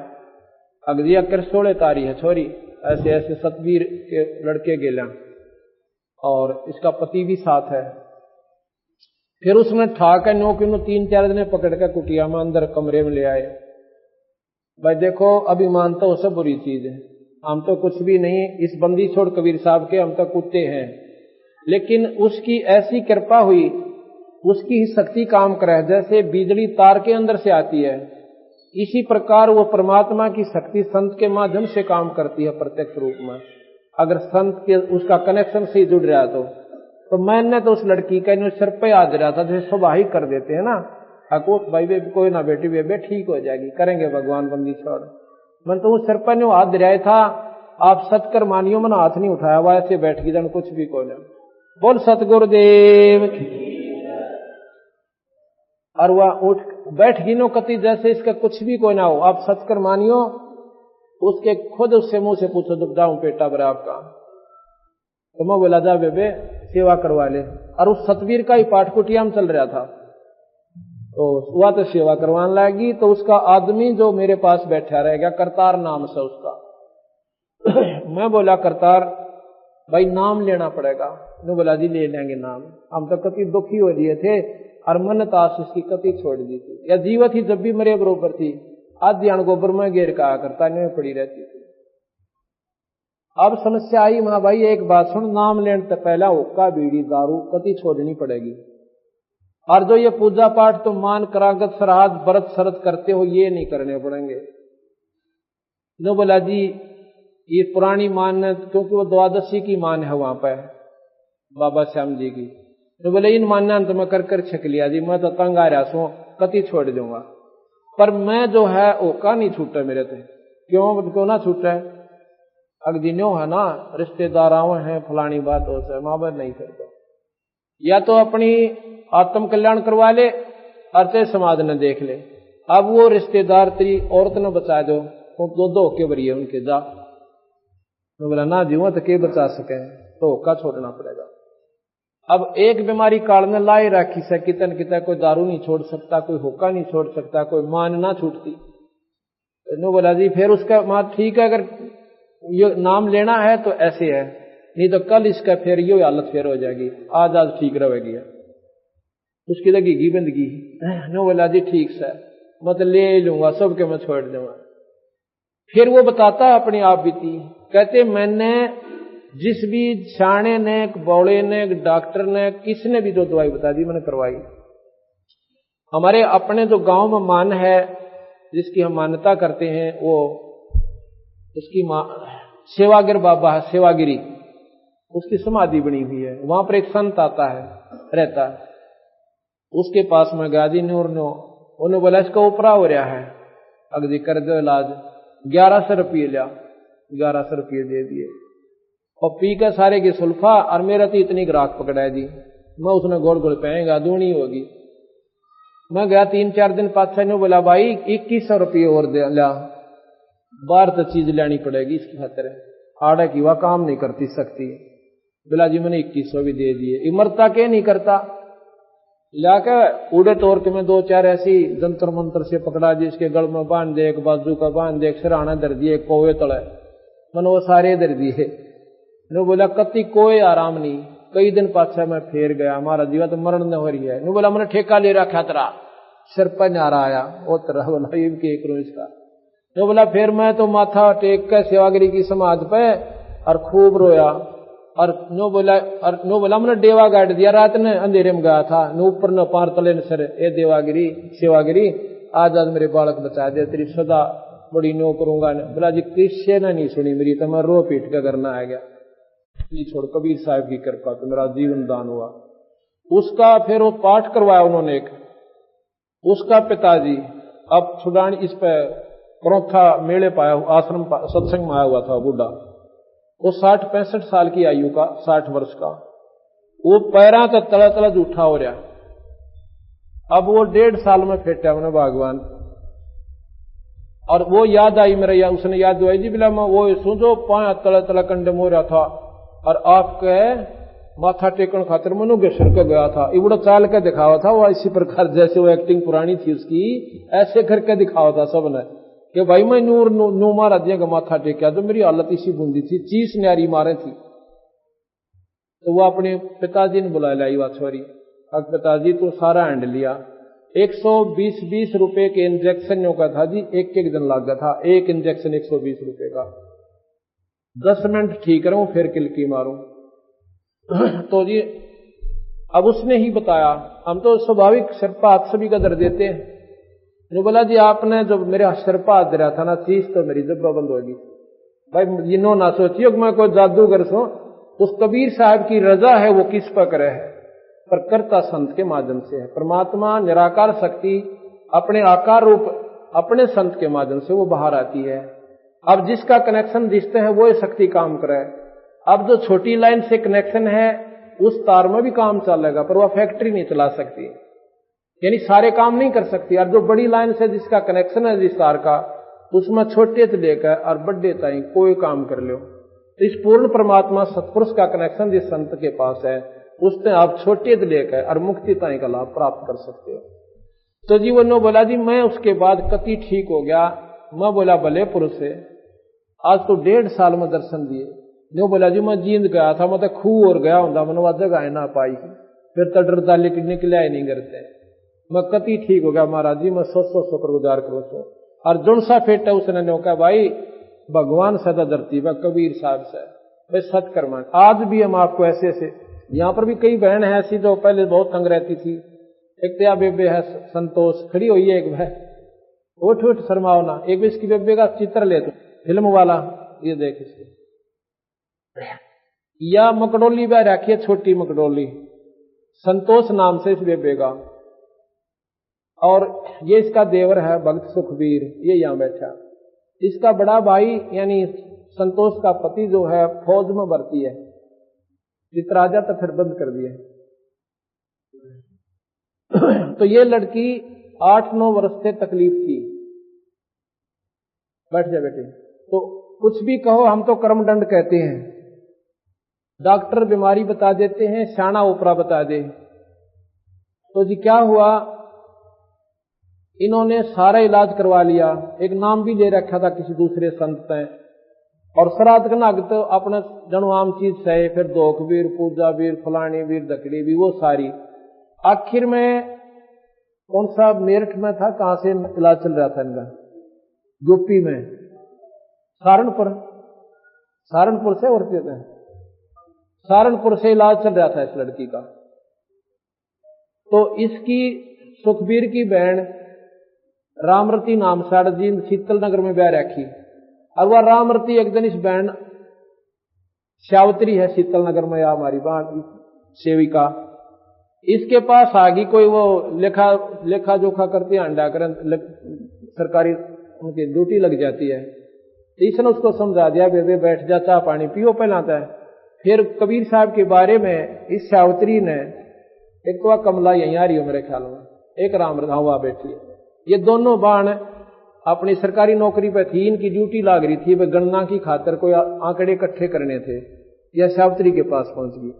अगदिया किरसोड़े तारी है छोरी, ऐसे ऐसे सतबीर के लड़के गेला और इसका पति भी साथ है। फिर उसने ठाक नो कि 3-4 दिन पकड़ के कुटिया में अंदर कमरे में ले आए। भाई देखो अभिमान तो सब बुरी चीज है, हम तो कुछ भी नहीं, इस बंदी छोड़ कबीर साहब के हम तो कुत्ते हैं, लेकिन उसकी ऐसी कृपा हुई, उसकी ही शक्ति काम करे, जैसे बिजली तार के अंदर से आती है, इसी प्रकार वो परमात्मा की शक्ति संत के माध्यम से काम करती है प्रत्यक्ष रूप में, अगर संत के उसका कनेक्शन से जुड़ रहा है तो मैंने तो उस लड़की का सिर पे याद रहा था, जैसे स्वाभाविक कर देते हैं ना, अको भाई बे कोई ना बेटी बे ठीक हो जाएगी, करेंगे भगवान बंदी छोड़। मैं तो उस सिर पर ने हाथ दिराया था, आप सतकर मानियो मैंने हाथ नहीं उठाया हुआ, ऐसे बैठ गई जन कुछ भी को ना बोल सतगुरुदेव। और वह उठ बैठ गई नो कति जैसे इसका कुछ भी कोई ना हो, आप सतकर मानियो, उसके खुद उससे मुंह से पूछो दुख जाऊं पेटा बरा आपका, तो मैं बोला जा बेबे सेवा करवा ले। और उस सतवीर का ही पाठ कुटिया में चल रहा था, तो वह तो सेवा करवाने लगी, तो उसका आदमी जो मेरे पास बैठा रह गया, करतार नाम से उसका। मैं बोला करतार भाई नाम लेना पड़ेगा। ने बोला जी ले लेंगे नाम, हम तो कति दुखी हो रहे थे और मन्नतास उसकी कति छोड़ दी थी, या जीवत ही जब भी मरे बरोबर थी, आधी अण गोबर में घेर कहा करता नहीं पड़ी रहती थी। अब समस्या आई वहां भाई एक बात सुन, नाम लेने से पहला हुक्का बीड़ी दारू कति छोड़नी पड़ेगी, और जो ये पूजा पाठ तो मान करागत श्राद्ध व्रत शरत करते हो ये नहीं करने पड़ेंगे। नो बोला जी ये पुरानी मान है, क्योंकि वो द्वादशी की मान है वहां पर बाबा श्याम जी की। तो बोले इन मान्या तो मैं कर छक लिया जी, मैं तो तंग आ रहा सो, कति छोड़ दूंगा, पर मैं जो है ओका नहीं छूटा मेरे से। क्यों ना छूटा है? अग दिनों है ना, रिश्तेदार आवे हैं, फलानी बात हो से मां नहीं करता। या तो अपनी आत्म कल्याण करवा ले, अर्थे समाज ने देख ले। अब वो रिश्तेदार तेरी औरत ने बचा दो, तो दो के बरिए उनके जा। मैं बोला ना जीवा तो के बचा सके, तो होका छोड़ना पड़ेगा। अब एक बीमारी काल ने लाई राखी से कितन कितना, कोई दारू नहीं छोड़ सकता, कोई होका नहीं छोड़ सकता, कोई मान ना छूटती। नो बोला जी फिर उसका मां ठीक है, अगर ये नाम लेना है तो ऐसे है, नहीं तो कल इसका फिर ये हालत फिर हो जाएगी, आज ठीक रहेगी। उसकी तो घी बंदगी। नो बोला जी ठीक से मत ले लूंगा, सबके मैं छोड़ दूंगा। फिर वो बताता अपनी आप बीती, कहते मैंने जिस भी शाणे ने, बौड़े ने, डॉक्टर ने, किसने भी जो दवाई बता दी मैंने करवाई। हमारे अपने जो गांव में मान है, जिसकी हम मान्यता करते हैं, वो उसकी सेवागिर बाबा है, सेवागिरी, उसकी समाधि बनी हुई है। वहां पर एक संत आता है, रहता है, उसके पास में गया जी नूर नो, उन्होंने बोला इसका उपरा हो रहा है, अगदी कर दो इलाज। 1100 रुपये लिया, 1100 रुपये दे दिए और पी कर सारे की सुल्फा। और मेरा तो इतनी ग्राहक पकड़ा है जी, मैं उसने गोल गोल पहनेगा दूनी होगी। मैं गया 3-4 दिन पाछा ने बोला भाई 2100 रुपये और दे लिया, बाहर तो चीज लेनी पड़ेगी इसकी खातिर, आड़ा की वह काम नहीं करती सकती। बोला जी मैंने 2100 भी दे दिए, इमरता के नहीं करता। लाकर उड़े तोड़ के मैं 2-4 ऐसी जंतर मंत्र से पकड़ा, जिसके गल में बांध दे, एक बाजू का बांध दे, एक सिराना दर दिए, एक कोवे तले, मैंने वो सारे दर दिए। नो बोला कति कोई आराम नहीं। कई दिन पाछा मैं फेर गया, हमारा जीवा तो मरण न हो रही है। नो बोला मैंने ठेका ले रखा तेरा, सिर पर नारा आया वो तरह। बोला ये के करो इसका। नो बोला फिर मैं तो माथा टेक कर सेवागिरी की समाज पे और खूब रोया। और नो बोला मैंने डेवा गाड़ दिया, रात ने अंधेरे में गया था, नो ऊपर न पार तले न सर, ए देवागिरी सेवागिरी आज मेरे बालक बचा दे, तेरी सदा बड़ी नो करूंगा। बोला जी किससे ने नहीं सुनी मेरी, तो मैं रो पीट कर करना आ गया। छोड़ कबीर साहब की कृपा तो मेरा जीवन दान हुआ। उसका फिर वो पाठ करवाया उन्होंने एक, उसका पिताजी अब छुड़ानी इस पे क्रोथा मेले पाया, आश्रम सत्संग में आया हुआ था बूढ़ा, वो 60-65 साल की आयु का, 60 वर्ष का, वो पैरा तो तला तला जूठा हो रहा। अब वो 1.5 साल में फेटा उन्हें भगवान। और वो याद आई मेरे, या उसने याद दिवाई जी बिला मैं वो सुनो पाया तला तला कंडे मो रहा था, और आपके माथा टेकन खातिर मनु के सिर के गया था, इबड़ा चाल के दिखावा था वो, इसी प्रकार जैसे वो एक्टिंग पुरानी थी उसकी, ऐसे करके दिखावा था सबने कि भाई मैं नूर नू मारा दिया का माथा टेका, तो मेरी हालत इसी बूंदी थी, चीस न्यारी मारे थी। तो वो अपने पिताजी ने बुला लाई बात छोरी, अब पिताजी तो सारा हैंड लिया। 120 रुपए के इंजेक्शन का था जी, एक दिन लग गया था, एक इंजेक्शन 120 रुपए का। 10 मिनट ठीक रहूं फिर किलकी मारूं। तो जी अब उसने ही बताया, हम तो स्वाभाविक सिरपा हाथ सभी का दर्द देते हैं। ने बोला जी आपने जब मेरे सिरपा हाथ दे रहा था ना, चीज तो मेरी जब्बा बंद होगी। भाई ये नो ना सोचियो कि मैं कोई जादूगर सो, उस कबीर साहब की रजा है वो किस पर करे है, पर करता संत के माध्यम से है। परमात्मा निराकार शक्ति अपने आकार रूप अपने संत के माध्यम से वो बाहर आती है। अब जिसका कनेक्शन जिससे है वो शक्ति काम करे। अब जो छोटी लाइन से कनेक्शन है उस तार में भी काम चलेगा, पर वह फैक्ट्री नहीं चला सकती, यानी सारे काम नहीं कर सकती। और जो बड़ी लाइन से जिसका कनेक्शन है जिस तार का, उसमें छोटे से लेकर और बड़े ताई कोई काम कर लो। तो इस पूर्ण परमात्मा सत्पुरुष का कनेक्शन जिस संत के पास है, उससे आप छोटे से लेकर और मुक्ति ताई का लाभ प्राप्त कर सकते हो। तो जी वो बोला जी मैं उसके बाद कति ठीक हो गया। मैं बोला भले पुरुष है, आज तो 1.5 साल में दर्शन दिए। नो बोला जी मैं जींद गया था, मैं तो खूह और गया हूं, मैंने वह जगह ना पाई, फिर तो डरता लेकिन निकला ही नहीं करते। मैं कति ठीक हो गया महाराज जी, मैं 100 शुक्रगुजार करूं सो। और जुड़सा फेटा उसने नो कहा भाई भगवान सदा धरती व कबीर साहब से भाई सत्कर्मा। आज भी हम आपको ऐसे ऐसे, यहाँ पर भी कई बहन है ऐसी जो पहले बहुत तंग रहती थी। एक त्या बेबे है संतोष, खड़ी हुई है एक भाई, उठ उठ शर्माओ ना, एक भी इसकी बेबे का चित्र ले तो फिल्म वाला, ये देख इसको। या मकडोली बह रखी है, छोटी मकडोली, संतोष नाम से इस बेबे का। और ये इसका देवर है भक्त सुखबीर, ये यहां बैठा। इसका बड़ा भाई यानी संतोष का पति जो है फौज में भर्ती है, चित्राजा तो फिर बंद कर दिया। तो ये लड़की 8-9 वर्ष से तकलीफ थी। बैठ जा बेटे। तो कुछ भी कहो, हम तो कर्मदंड कहते हैं। डॉक्टर बीमारी बता देते हैं, शाना ओपरा बता दे। तो जी क्या हुआ, इन्होंने सारा इलाज करवा लिया, एक नाम भी ले रखा था किसी दूसरे संत ने, और श्राद्ध का नग तो अपने जनु आम चीज सहे, फिर दोख वीर, पूजा वीर, फलानी वीर, दकड़ी भी, वो सारी। आखिर में कौन सा मेरठ में था, कहां से इलाज चल रहा था इनका, यूपी में, सहारनपुर से उड़ते थे, सहारनपुर से इलाज चल रहा था इस लड़की का। तो इसकी सुखबीर की बहन रामरती नाम साड़ जी शीतल नगर में ब्याह रखी। और वह रामरती एक दिन इस बहन श्यावत्री है शीतल नगर में, या हमारी बहन सेविका, इसके पास आ गई। कोई वो लेखा जोखा करती है, अंडा कर सरकारी उनकी ड्यूटी लग जाती है। इसने उसको समझा दिया, बेबे बैठ जा, चाह पानी पियो पहलाता है। फिर कबीर साहब के बारे में इस श्यावत्री ने, एक तो कमला यहीं आ रही हो मेरे ख्याल में, एक राम हुआ बैठी है, ये दोनों बाण अपनी सरकारी नौकरी पे थी, इनकी ड्यूटी लाग रही थी, वे गणना की खातर कोई आंकड़े इकट्ठे करने थे। यह श्यावत्री के पास पहुंच गई।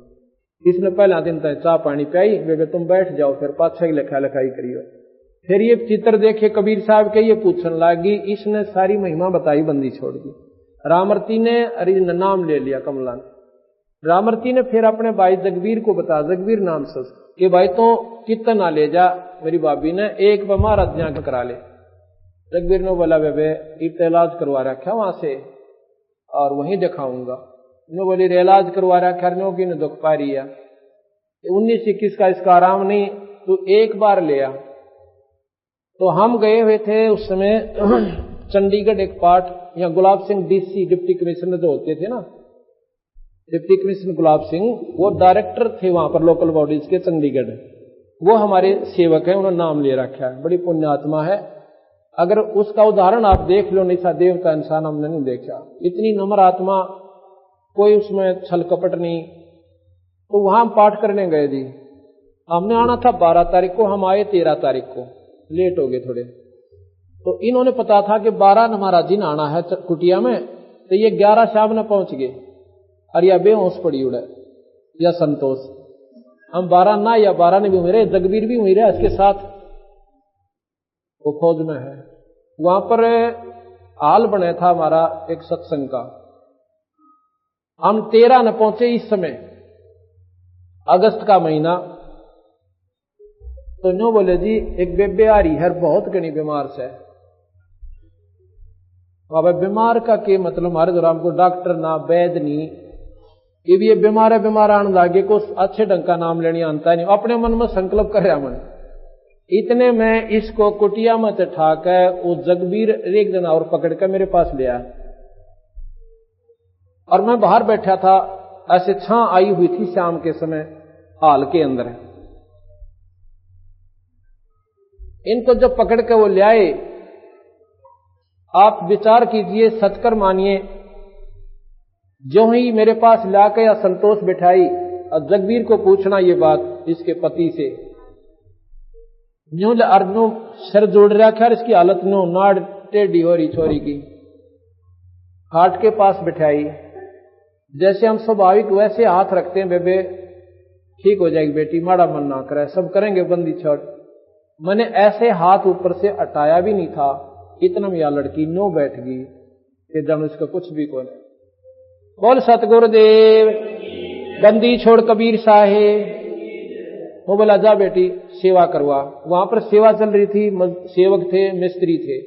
इसने पहला दिन तक चाह पानी पियाई, वे तुम बैठ जाओ, फिर पाछा की लिखा लिखाई करियो। फिर ये चित्र देखे कबीर साहब के, ये पूछने लगी। इसने सारी महिमा बताई, बंदी छोड़ दी। रामरती ने अरे नाम ले लिया कमला ने। रामरती ने फिर अपने भाई जगबीर को बता, जगबीर नाम से, कि भाई तो चित्त ना ले जा, मेरी भाभी ने एक बीमार आदमी करा ले। जगबीर ने बोला, बेबे इलाज करवा रखा वहां से और वहीं दिखाऊंगा। ने बोली इलाज करवा रखा की ने दुख पा रही है, 19-21 का इसका आराम नहीं, तो एक बार ले आ। तो हम गए हुए थे उस समय चंडीगढ़ एक पार्ट, यहाँ Gulab Singh DC deputy commissioner जो होते थे ना, डिप्टी कमिश्नर गुलाब सिंह, वो डायरेक्टर थे वहां पर लोकल बॉडीज के चंडीगढ़। वो हमारे सेवक है, उन्होंने नाम ले रखा है, बड़ी पुण्यात्मा है। अगर उसका उदाहरण आप देख लो, निशा देवता इंसान हमने नहीं देखा, इतनी नम्र आत्मा, कोई उसमें छल कपट नहीं। तो वहां हम पाठ करने गए जी। हमने आना था 12 तारीख को, हम आए 13 तारीख को, लेट हो गए थोड़े। तो इन्होंने पता था कि 12 महाराज जी ने आना है कुटिया में, तो ये 11 शाम ने पहुंच गए। और या बेहोश पड़ी उड़े या संतोष, हम 12 ना या 12 ने भी हुई रहे, जगबीर भी हुई रहे इसके साथ, वो फौज में है। वहां पर हाल बना था हमारा एक सत्संग का। हम 13 न पहुंचे इस समय, अगस्त का महीना। तो नो बोले जी एक बेबे आ रही है, बहुत घनी बीमार से। अब बीमार का के मतलब हमारे दौरान को डॉक्टर ना वैद नहीं, ये बीमार है, बीमार आने लागे को अच्छे ढंग का नाम लेने आता नहीं, अपने मन में संकल्प कर रहा मन। इतने में इसको कुटिया में चढ़ा के वो जगबीर एक दिन और पकड़ के मेरे पास ले आया। और मैं बाहर बैठा था, ऐसे छां आई हुई थी शाम के समय हाल के अंदर। इनको जब पकड़ के वो ले आए, आप विचार कीजिए, सचकर मानिए, जो ही मेरे पास लाके या संतोष बिठाई और जगबीर को पूछना ये बात इसके पति से, न्यू अर्जनो सिर जोड़ रखा, इसकी हालत नो नाड़ टेढ़ी हो रही छोरी की। हाट के पास बिठाई, जैसे हम स्वाभाविक वैसे हाथ रखते हैं, बेबे ठीक हो जाएगी बेटी, माड़ा मन ना करे, सब करेंगे बंदी छोड़। मैंने ऐसे हाथ ऊपर से हटाया भी नहीं था, इतना में यह लड़की नो बैठ गई कि जब इसका कुछ भी को नहीं। बोल सतगुरुदेव, बंदी छोड़ कबीर साहेब। वो बोला जा बेटी सेवा करवा। वहां पर सेवा चल रही थी, सेवक थे, मिस्त्री थे,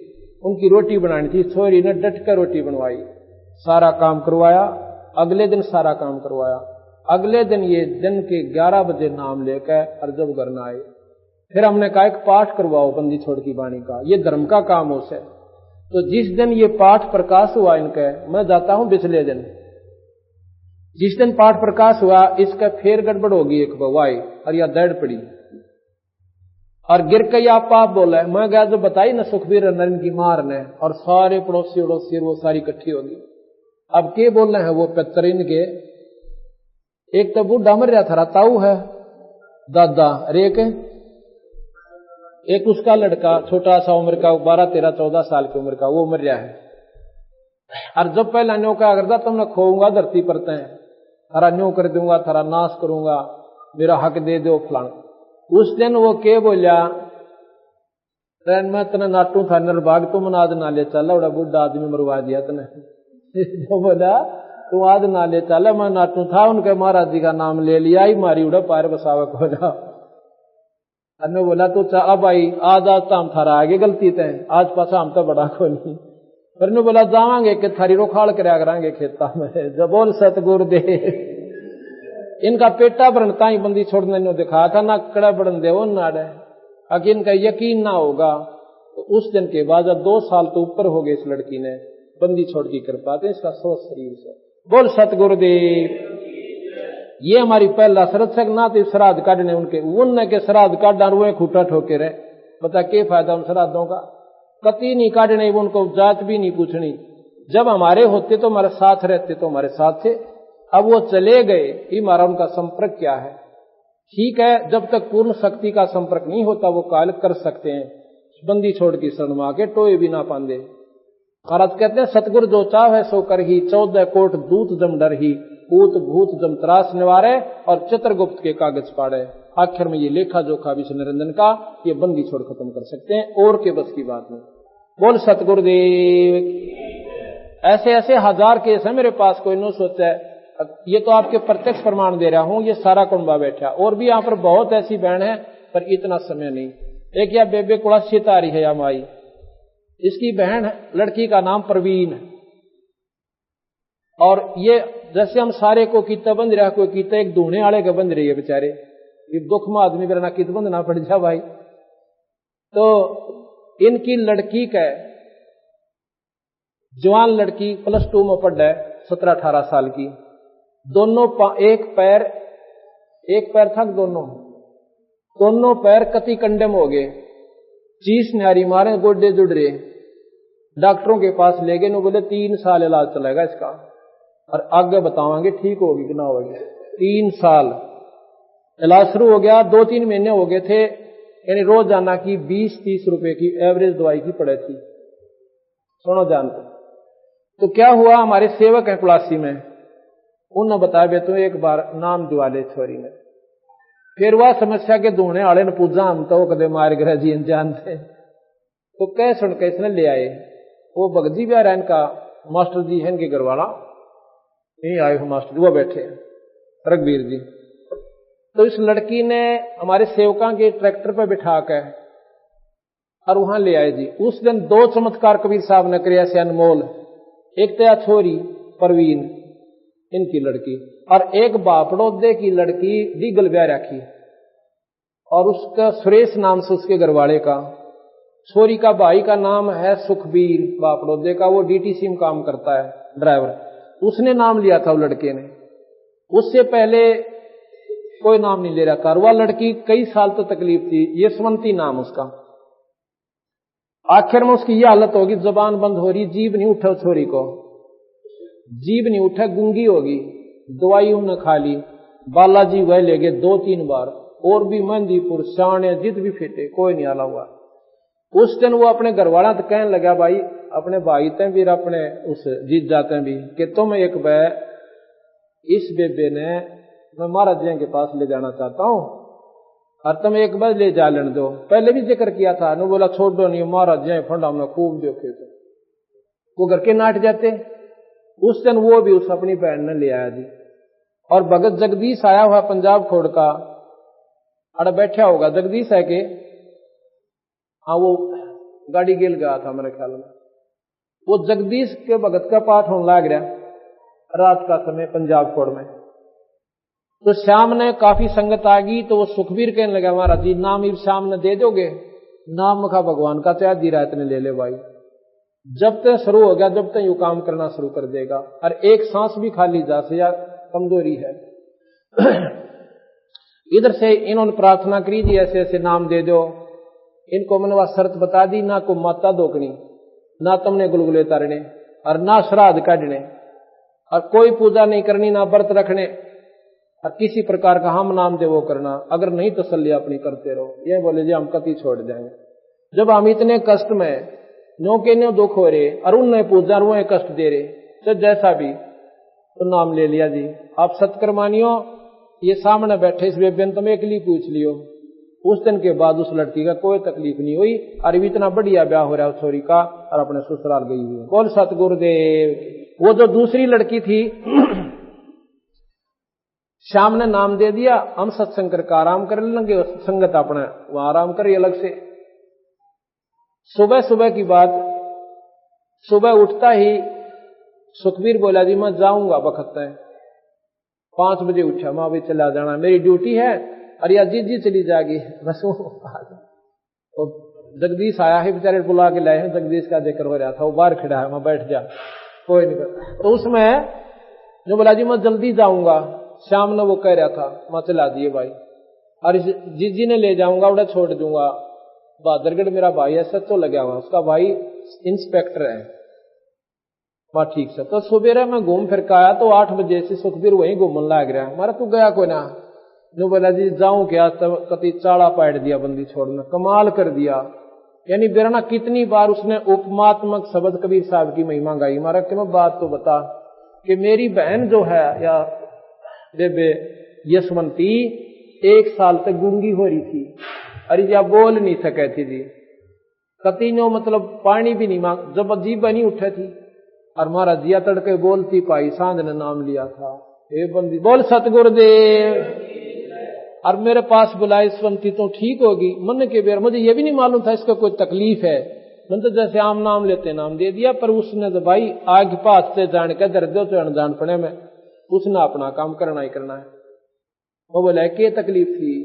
उनकी रोटी बनानी थी। छोरी ने डट कर रोटी बनवाई, सारा काम करवाया। अगले दिन सारा काम करवाया। अगले दिन ये दिन के 11 बजे नाम लेकर और जब घर न आए, फिर हमने कहा एक पाठ करवाओ बंदी छोड़ की वाणी का, ये धर्म का काम हो से। तो जिस दिन ये पाठ प्रकाश हुआ इनका, मैं जाता हूं पिछले दिन, जिस दिन पाठ प्रकाश हुआ इसका फिर गड़बड़ होगी एक बवाई और या दर्द पड़ी। और गिर के आप पाप बोला। मैं गया जो बताई ना सुखबीर नरेंद्र की मार ने, और सारे पड़ोसी उड़ोसी वो सारी इकट्ठी होगी। अब के बोल रहे हैं वो पेतरीन के, एक तो बूढ़ा मर रहा था ताऊ है दादा, अरे एक उसका लड़का छोटा सा उम्र का 12, 13, 14 साल की उम्र का वो मर रहा है। और जब पहला न्यो क्या करता, तुमने खोऊंगा धरती पर तय, थारा न्यो कर दूंगा, थारा नाश करूंगा, मेरा हक दे दो फलान। उस दिन वो के बोलिया, ट्रेन में तने नाटू था नरभाग, तुम आज ना ले चला, बड़ा बुढ़ा आदमी मरवा दिया तने। जो बोला तू आज ना ले चला, मैं नाटू था, उनके महाराज जी का नाम ले लिया ही, मारी उड़ा पार बसावक हो जा। अन्य बोला तो चला भाई, आज तो हम थारा आगे गलती थे, आज पासा हम तो बड़ा को नहीं। पर ने बोला जावांगे कि थारी रोखाड़ करया करांगे खेता में, जब बोल सतगुरु दे। इनका पेटा भरनता ही बंदी छोड़ने ने दिखाया था ना, कड़ा बढ़न दे वो नाड़े, अगर इनका यकीन ना होगा तो उस दिन के बाद जब 2 साल तो ऊपर हो गए इस लड़की ने बंदी छोड़ की कृपा थे, इसका सोच शरीर से बोल सतगुरुदेव। ये हमारी पहला सरक्षक ना तो श्राद्ध काटने उनके, उनने के श्राद्ध काट रुए खूटा ठोके रहे, बता क्या फायदा उन श्राद्धों का, कति नहीं काटने, उनको जात भी नहीं पूछनी। जब हमारे होते तो हमारे साथ रहते तो हमारे साथ थे, अब वो चले गए, ये हमारा उनका संपर्क क्या है। ठीक है, जब तक पूर्ण शक्ति का संपर्क नहीं होता वो काल कर सकते हैं, बंदी छोड़ की शरण में आके टोए भी ना पांदे। महाराज कहते हैं सतगुरु जो चाह है सो कर ही, 14 कोट दूत जम डर ही, पूत भूत जम त्रास निवारे, और चित्रगुप्त के कागज पाड़े। आखिर में ये लेखा जोखा विष्णु निरंजन का ये बंदी छोड़ खत्म कर सकते हैं, और के बस की बात नहीं। बोल सतगुरुदेव। ऐसे ऐसे हजार केस है मेरे पास, कोई न सोचा है। ये तो आपके प्रत्यक्ष प्रमाण दे रहा हूं, ये सारा कुंबा बैठा, और भी यहां पर बहुत ऐसी बहन है, पर इतना समय नहीं। एक या बेबे कुड़ासी तारी है या माई, इसकी बहन है, लड़की का नाम प्रवीण है। और ये जैसे हम सारे को कीता बंद रहा, कोई कीता एक धूने वाले के बंद रही है बेचारे, ये दुख में आदमी मेरा ना कित बंद ना पड़ जा भाई। तो इनकी लड़की का जवान लड़की +2 में पढ़ है, 17-18 साल की, दोनों एक पैर था, दोनों पैर कति कंडम हो गए, चीस न्यारी मारे, गोडे जुड़ रहे। डॉक्टरों के पास ले गए, बोले 3 साल इलाज चलेगा इसका, और आगे बतावांगे ठीक होगी कि ना होगी। 3 साल इलाज शुरू हो गया, 2-3 महीने हो गए थे, यानी रोजाना की 20-30 रुपए की एवरेज दवाई की पड़े थी। सुनो जानते तो क्या हुआ, हमारे सेवक हैं प्लासी में, उन्होंने बताया बे तो एक बार नाम जुआले छोरी ने, फिर वह समस्या के धोने वाले ने पूछा, हम तो कदे मार गए जी जानते, तो कह सुन के इसने ले आए। वो भगत जी भी आ रहा है, इनका मास्टर जी है, इनके घर वाला यही आए हो, मास्टर जी वो बैठे रघबीर जी। तो इस लड़की ने हमारे सेवकों के ट्रैक्टर पर बिठा कर और वहां ले आए जी। उस दिन 2 चमत्कार कबीर साहब ने किया से अनमोल, एक तो छोरी परवीन इनकी लड़की, और एक बापड़ोदे की लड़की डीगल ब्याह रखी, और उसका सुरेश नाम से उसके घरवाले का। छोरी का भाई का नाम है सुखबीर, बापड़ोदे का, वो डीटीसी में काम करता है, ड्राइवर, उसने नाम लिया था वो लड़के ने, उससे पहले कोई नाम नहीं ले रहा था। वह लड़की कई साल तो तकलीफ थी, यशवंती नाम उसका। आखिर में उसकी यह हालत होगी, जुबान बंद हो रही, जीभ नहीं उठे छोरी को, जीभ नहीं उठे, गूंगी होगी। दवाई उन्होंने खा ली, बालाजी वह ले गए 2-3 बार, और भी मेहंदीपुर शाने जित भी फेटे, कोई नहीं आला हुआ। उस दिन वो अपने घरवाला तो कहने लगा, भाई अपने भाई ते भी अपने उस जीत जाते भी कि तुम एक बार इस बेबे ने मैं महाराज जी के पास ले जाना चाहता हूं, और तुम एक बार ले जा लेने दो। पहले भी जिक्र किया था, नु बोला छोड़ दो नहीं, महाराज जी फंडा हमने खूब देखे थे, वो घर के नाट जाते। उस दिन वो भी उस अपनी बहन ने ले आया जी, और भगत जगदीश आया हुआ पंजाब खोड़ का, अड़ बैठा होगा जगदीश है के, हाँ वो गाड़ी गेल गया था मेरे ख्याल में। वो जगदीश के भगत का पाठ होने लग रहा रात का समय पंजाब खोड़ में। तो श्याम ने काफी संगत आ गई, तो वो सुखबीर कहने लगा, महाराज जी नाम ही श्याम ने दे दोगे? नाम का भगवान का तो दी रात ने ले ले भाई, जब तक शुरू हो गया, जब तक यू काम करना शुरू कर देगा, और एक सांस भी खाली जा से या कमजोरी है। इधर से इन्होंने प्रार्थना करी जी, ऐसे ऐसे नाम दे दो, इनको मैंने वह शर्त बता दी, ना को माता दोकनी, ना तुमने गुलगुले तारने और ना श्राद्ध काटने और कोई पूजा नहीं करनी, ना व्रत रखने और किसी प्रकार का हम नाम दे वो करना। अगर नहीं तसल्ली अपनी करते रहो। ये बोले जी हम कति छोड़ देंगे। जब हम इतने कष्ट में नो के नो दुख हो रहे और उनने पूजा वो कष्ट दे रहे, तो जैसा भी तो नाम ले लिया जी। आप सत्कर्मानियों ये सामने बैठे इस बेबेन तुम एक लिए पूछ लियो। उस दिन के बाद उस लड़की का कोई तकलीफ नहीं हुई और इतना बढ़िया ब्याह हो रहा है छोरी का और अपने ससुराल गई हुई। बोल सतगुरुदेव। वो जो दूसरी लड़की थी श्याम ने नाम दे दिया, हम सत्संग करके आराम कर लेंगे, संगत अपने वहां आराम करिए अलग से। सुबह सुबह की बात, सुबह उठता ही सुखबीर बोला जी मैं जाऊंगा वक्त है। 5 बजे उठा, मैं अभी चला जाना मेरी ड्यूटी है। अरे यार जी चली जाएगी बस। वो जगदीश आया है बेचारे बुला के लाए हैं, जगदीश का जिक्र हो रहा था, वो बाहर खड़ा है, मैं बैठ जा कोई नहीं कर। तो उसमें जो बोला जी मैं जल्दी जाऊंगा, श्याम ने वो कह रहा था, मैं चला दिए भाई। और जी ने ले जाऊंगा उड़ा छोड़ दूंगा। बहादुरगढ़ मेरा भाई है, सच्चो लगा हुआ, उसका भाई इंस्पेक्टर है। वह ठीक से तो सुबह मैं घूम फिर के आया तो 8 बजे से सुखबीर वहीं घूमने लग रहा है। मारा तू गया कोई ना? जो बोला जी जाऊं क्या, तब कति चाड़ा पाट दिया बंदी छोड़ना, कमाल कर दिया। यानी बेराना कितनी बार उसने उपमात्मक शब्द कबीर साहब की महिमा गाई। मारा कि मैं बात तो बता कि मेरी बहन जो है या बेबे यशवंती 1 साल तक गूंगी हो रही थी। अरे या बोल नहीं सके थी जी, कति नो मतलब पानी भी नहीं मांग, जब अजीब नहीं उठे थी और मारा जिया तड़के बोलती पाई, सांझ ने नाम लिया था। ए बंदी बोल सतगुरुदेव। और मेरे पास बुलाई यशवंती तो ठीक होगी। मन के बेर मुझे ये भी नहीं मालूम था इसका कोई तकलीफ है। मन तो जैसे आम नाम लेते नाम दे दिया, पर उसने तो भाई आग पास से जान के दर्दों से अनजान पड़े में उसने अपना काम करना ही करना है। वो बोला क्या तकलीफ थी?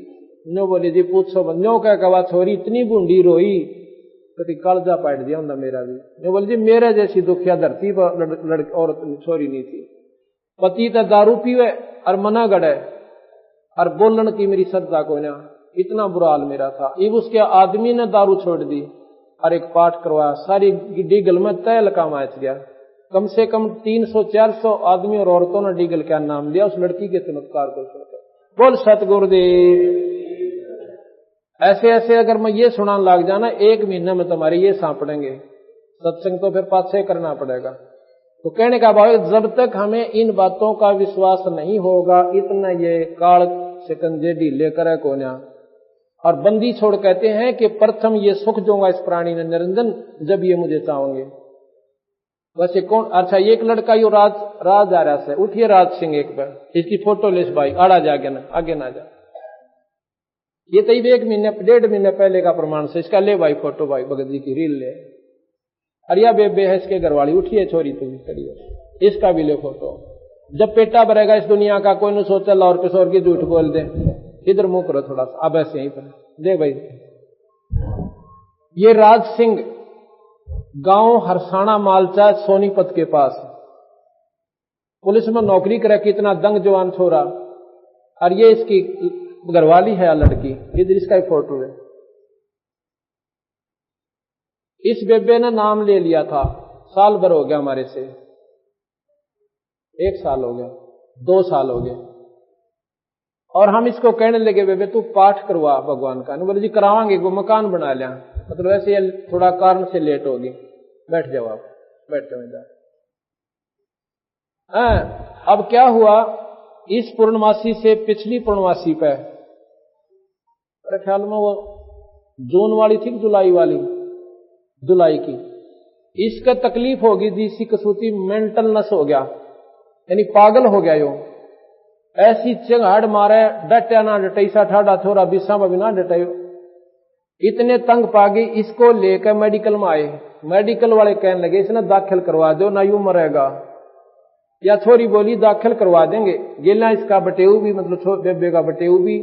नो बोले जी पूछो। नो क्या कहा छोरी इतनी बूंदी रोई कभी कालजा पाट दिया होंगे मेरा भी। नो बोले जी मेरे जैसी दुखिया धरती पर औरत छोरी नहीं थी। पति तो दारू पीवे और मना गड़े और बोलन की मेरी श्रद्धा को ना, इतना बुरा हाल मेरा था। इब उसके आदमी ने दारू छोड़ दी और एक पाठ करवाया, सारी डीगल में तय लका मैच गया। कम से कम 300-400 आदमी और औरतों ने डीगल का नाम लिया उस लड़की के चमत्कार को सुनकर। बोल सतगुरुदेव। ऐसे ऐसे अगर मैं ये सुनाने लग जाना 1 महीने में तुम्हारे ये सांपड़ेंगे। सत्संग तो फिर पाछे करना पड़ेगा। तो कहने का भाव जब तक हमें इन बातों का विश्वास नहीं होगा, इतना ये काल शिकंजे ढीले करे कोन्या। और बंदी छोड़ कहते हैं कि प्रथम ये सुख दूंगा इस प्राणी ने निरंजन जब ये मुझे चाहोगे। वैसे कौन? अच्छा एक लड़का यो राज आ रहा है, उठिए राज सिंह एक बार, इसकी फोटो लेस भाई, आड़ा जागे ना आगे ना जा। ये तो 1 महीने 1.5 महीने पहले का प्रमाण से इसका ले भाई फोटो भाई, भगत जी की रील ले। अरिया बेबे है इसके घरवाली, उठिए छोरी तुम खड़ी हो, इसका भी ले फोटो। जब पेटा भरेगा इस दुनिया का कोई न सोचा लाहौर पिसौर की झूठ बोल दे। इधर मुंह करो थोड़ा सा, अब ऐसे यहीं पर दे भाई। ये राज सिंह गांव हरसाना मालचा सोनीपत के पास पुलिस में नौकरी करे, कितना दंग जवान छोरा। और ये इसकी घरवाली है लड़की, इधर इसका ही फोटो है। इस बेबे ने नाम ले लिया था, साल भर हो गया हमारे से, 1 साल हो गया, 2 साल हो गए। और हम इसको कहने लगे बेबे तू पाठ करवा भगवान का। बोले जी करावांगे, वो मकान बना लिया, मतलब ऐसे ये थोड़ा कारण से लेट होगी। बैठ जाओ आप, बैठ जाओ। अब क्या हुआ, इस पूर्णमासी से पिछली पूर्णमासी पे मेरे ख्याल में वो जून वाली थी, जुलाई वाली, जुलाई की, इसका तकलीफ होगी जी, इसी कसूती मेंटलनेस हो गया, यानी पागल हो गया। यो ऐसी चिंगाड़ मारे, डटा ना डटैसा ठाडा थोड़ा बिस्सा में भी ना डटायो, इतने तंग पागी। इसको लेकर मेडिकल में आए, मेडिकल वाले कहने लगे इसने दाखिल करवा दो ना यूं मरेगा। या छोरी बोली दाखिल करवा देंगे, गेला इसका बटेऊ भी, मतलब बेबे का बटेऊ भी,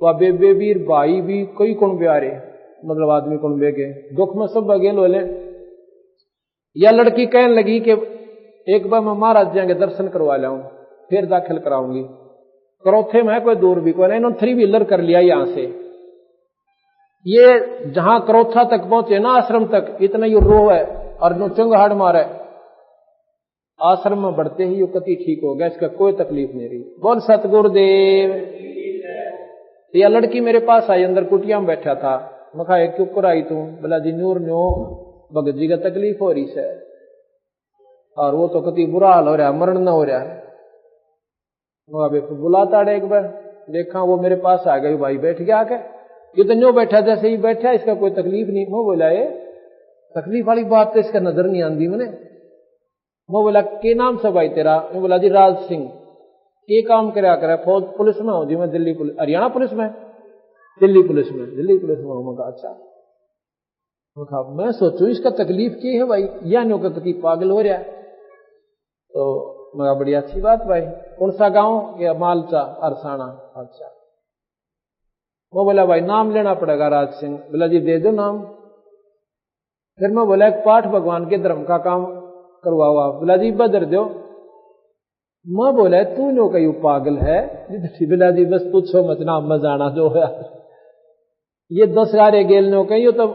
वह बेबे भी, भाई भी, कोई कौन ब्यारे, मतलब आदमी कौन बेगे, दुख में सब बगेल होले। या लड़की कहने लगी कि एक बार मैं महाराज जाएंगे दर्शन करवा लाऊं, फिर दाखिल कराऊंगी। करौथे में कोई दूर भी कोई नहीं, 3 व्हीलर कर लिया यहां से। ये जहां क्रोथा तक पहुंचे ना आश्रम तक, इतना ही रोह है और नो चंगाहट मारे। आश्रम में बढ़ते ही यो कति ठीक हो गया, इसका कोई तकलीफ नहीं रही। बोल सतगुरुदेव। तो यह लड़की मेरे पास आई, अंदर कुटिया में बैठा था। मैं कहा क्यों कर आई तू? बोला जी नूर न्यो भगत जी का तकलीफ हो रही है और वो तो कति बुरा हाल हो रहा है, मरण न हो रहा है। बुलाता एक बार, देखा वो मेरे पास आ गई, भाई बैठ गया आके। ये तो न्यो बैठा जैसे ही बैठा, इसका कोई तकलीफ नहीं। मैं बोला ये तकलीफ वाली बात तो इसका नजर नहीं आती मैंने। मैं बोला के नाम से भाई तेरा? मैं बोला जी राज सिंह। के काम कराया करे? फौज पुलिस में हो जी? मैं दिल्ली पुलिस, हरियाणा पुलिस में, दिल्ली पुलिस में, दिल्ली पुलिस में हूं। मैं कहा अच्छा। मैं सोचू इसका तकलीफ की है भाई, या न्यो का कति पागल हो रहा है। तो मैं बड़ी अच्छी बात भाई, कौन सा गांव? या मालचा अरसाना। अच्छा। वो बोला भाई नाम लेना पड़ेगा राज सिंह। बोला जी दे दो नाम। फिर मैं बोला एक पाठ भगवान के धर्म का काम करवाओ आप। बोला जी बदर दो। मैं बोला तू नो कहीं पागल है? बोला जी बस पूछो मत ना, मैं जाना जो है। ये 10 गारे गेल नो कहीं तो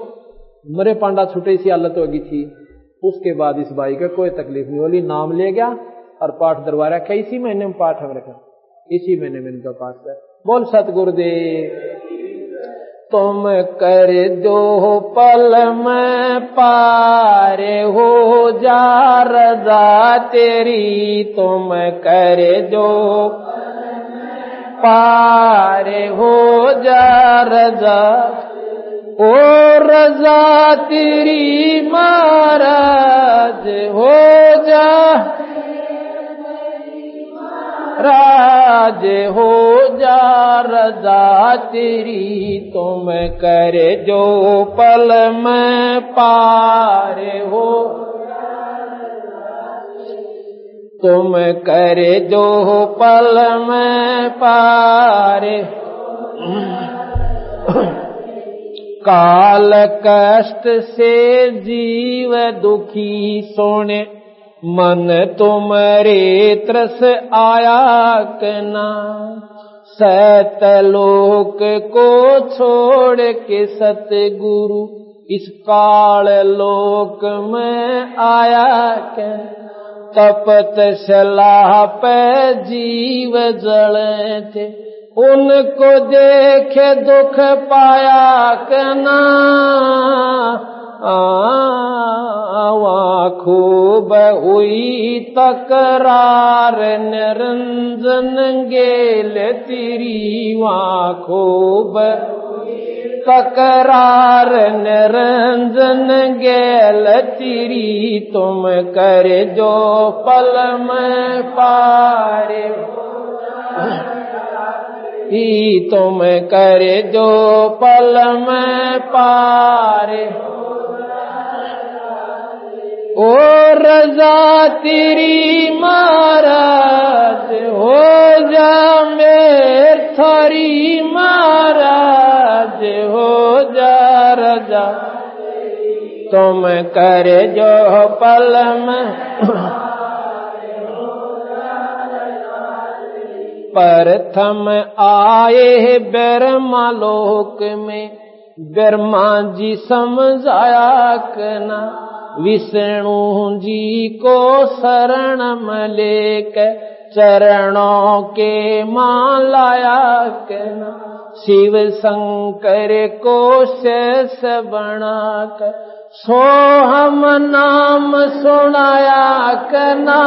मरे पांडा छुटे सी हालत होगी थी। उसके बाद इस भाई का कोई तकलीफ नहीं बोली, नाम ले गया और पाठ दरवा रखा। इसी महीने में पाठ हम रखा, इसी महीने में इनका पाठ है। बोल सतगुरुदेव। तुम कर दो पल में पार हो जा रजा तेरी, तुम कर दो पार हो जा रजा, ओ रजा तेरी महाराज हो जा, राज हो जा रजा तेरी, तुम कर जो पल में पार हो, तुम कर जो पल में पार। काल कष्ट से जीव दुखी सोने, मन तुमरे त्रस आया कना, सतलोक को छोड़ के सतगुरु इस काल लोक में आया कना, तपत सलाह पे जीव जले थे, उनको देखे दुख पाया कना, वहाँ खूब हुई तकरार निरंजन गेल तेरी, वहाँ खूब तकरार निरंजन गेल तेरी, तुम कर जो पल में पार, तुम कर जो पल में पार, ओ रजा तेरी महाराज हो जा मेर थारी, महाराज हो जा रजा, तुम कर जो पल में। प्रथम आए ब्रह्मा लोक में, ब्रह्मा जी समझाया कना, विष्णु जी को शरण में लेकर चरणों के मालाया कना, शिव शंकर को शेष बनाकर सोहम नाम सुनाया कना,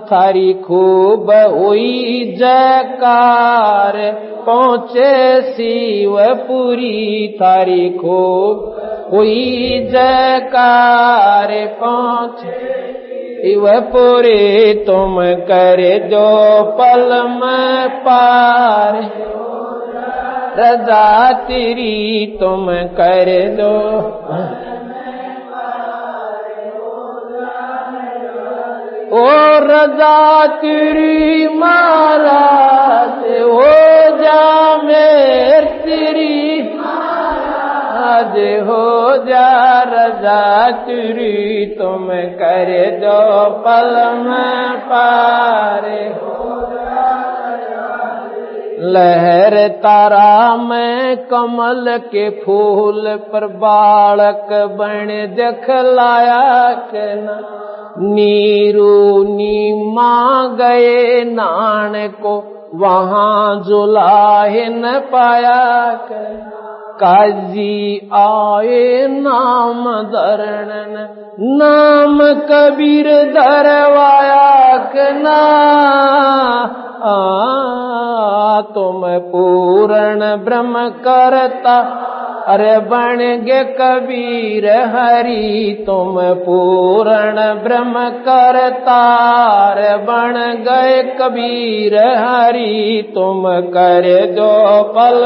थारी खूब हुई जयकार पहुँचे शिवपुरी, थारी खूब हुई जयकार पहुँचे शिवपुरी, तुम कर जो पल में पार, रजा तेरी तुम कर दो, ओ रजा तेरी महाराज हो जा मेर तेरी, आज हो जा रजा तेरी, तुम कर दो पल में पार, लहर तारा में कमल के फूल पर बालक बन दिखलाया के न नीरू नीमा गए नान को वहां जुलाहे न पाया के काजी आए नाम दरणन नाम कबीर दरवाया के ना तुम पूर्ण ब्रह्म करता अरे बन गे कबीर हरि तुम पूर्ण ब्रह्म करता अरे बन गए कबीर हरि तुम करे जो पल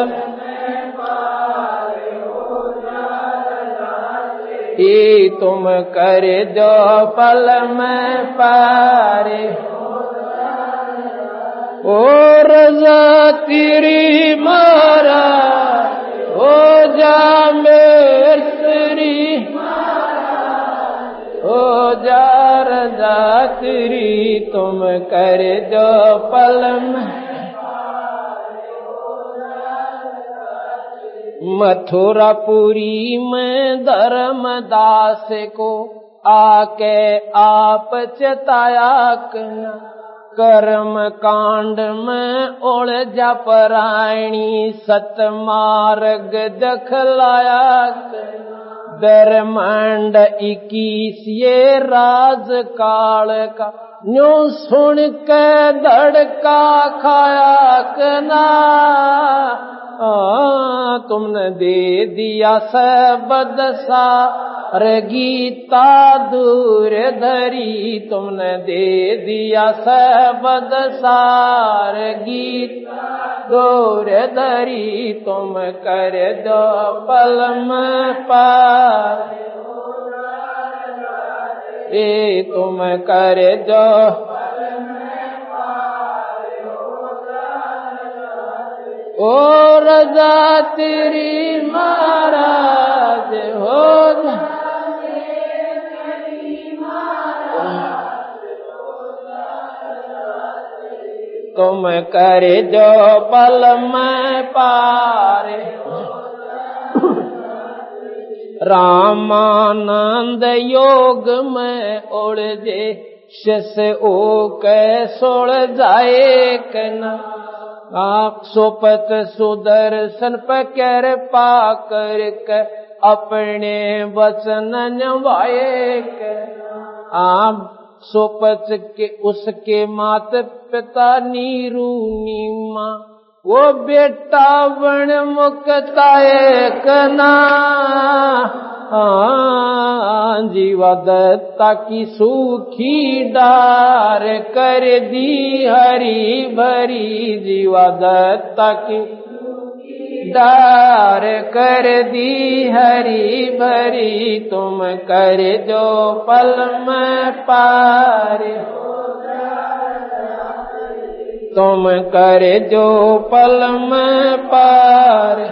ये तुम करे जो पल में पारे ओ रजा तेरी मारा हो जा मेरी हो जा रजा तेरी तुम करे जो पल में मथुरापुरी में धर्मदास को आके आप चताया कर्म कांड में उलझा परायणी सतमार्ग दखलाया ब्रह्मांड 21 ये राज काल का न्यू सुन के धड़का खाया कना तुमने दे दिया सबद सा रे गीता दूर धरी तुमने दे दिया सबद सार गीता दूर धरी तुम कर दो पल में पार ए तुम कर दो ओ रजा तेरी महाराज हो तुम करे जो पल में पारे रामानंद योग में उड़जे शिष ओ कै सोड़ जाए कना आप सोपत सुदर्शन पकर पाकर के अपने वचन नवाए के आप सोपत के उसके मात पिता नीरू नीमा वो बेटा बन मुक्ताए कना जीवा दत्ता की सूखी डार कर दी हरी भरी जीवा दत्ता की डार कर दी हरी भरी तुम कर जो पल में पार तुम कर जो पल में पार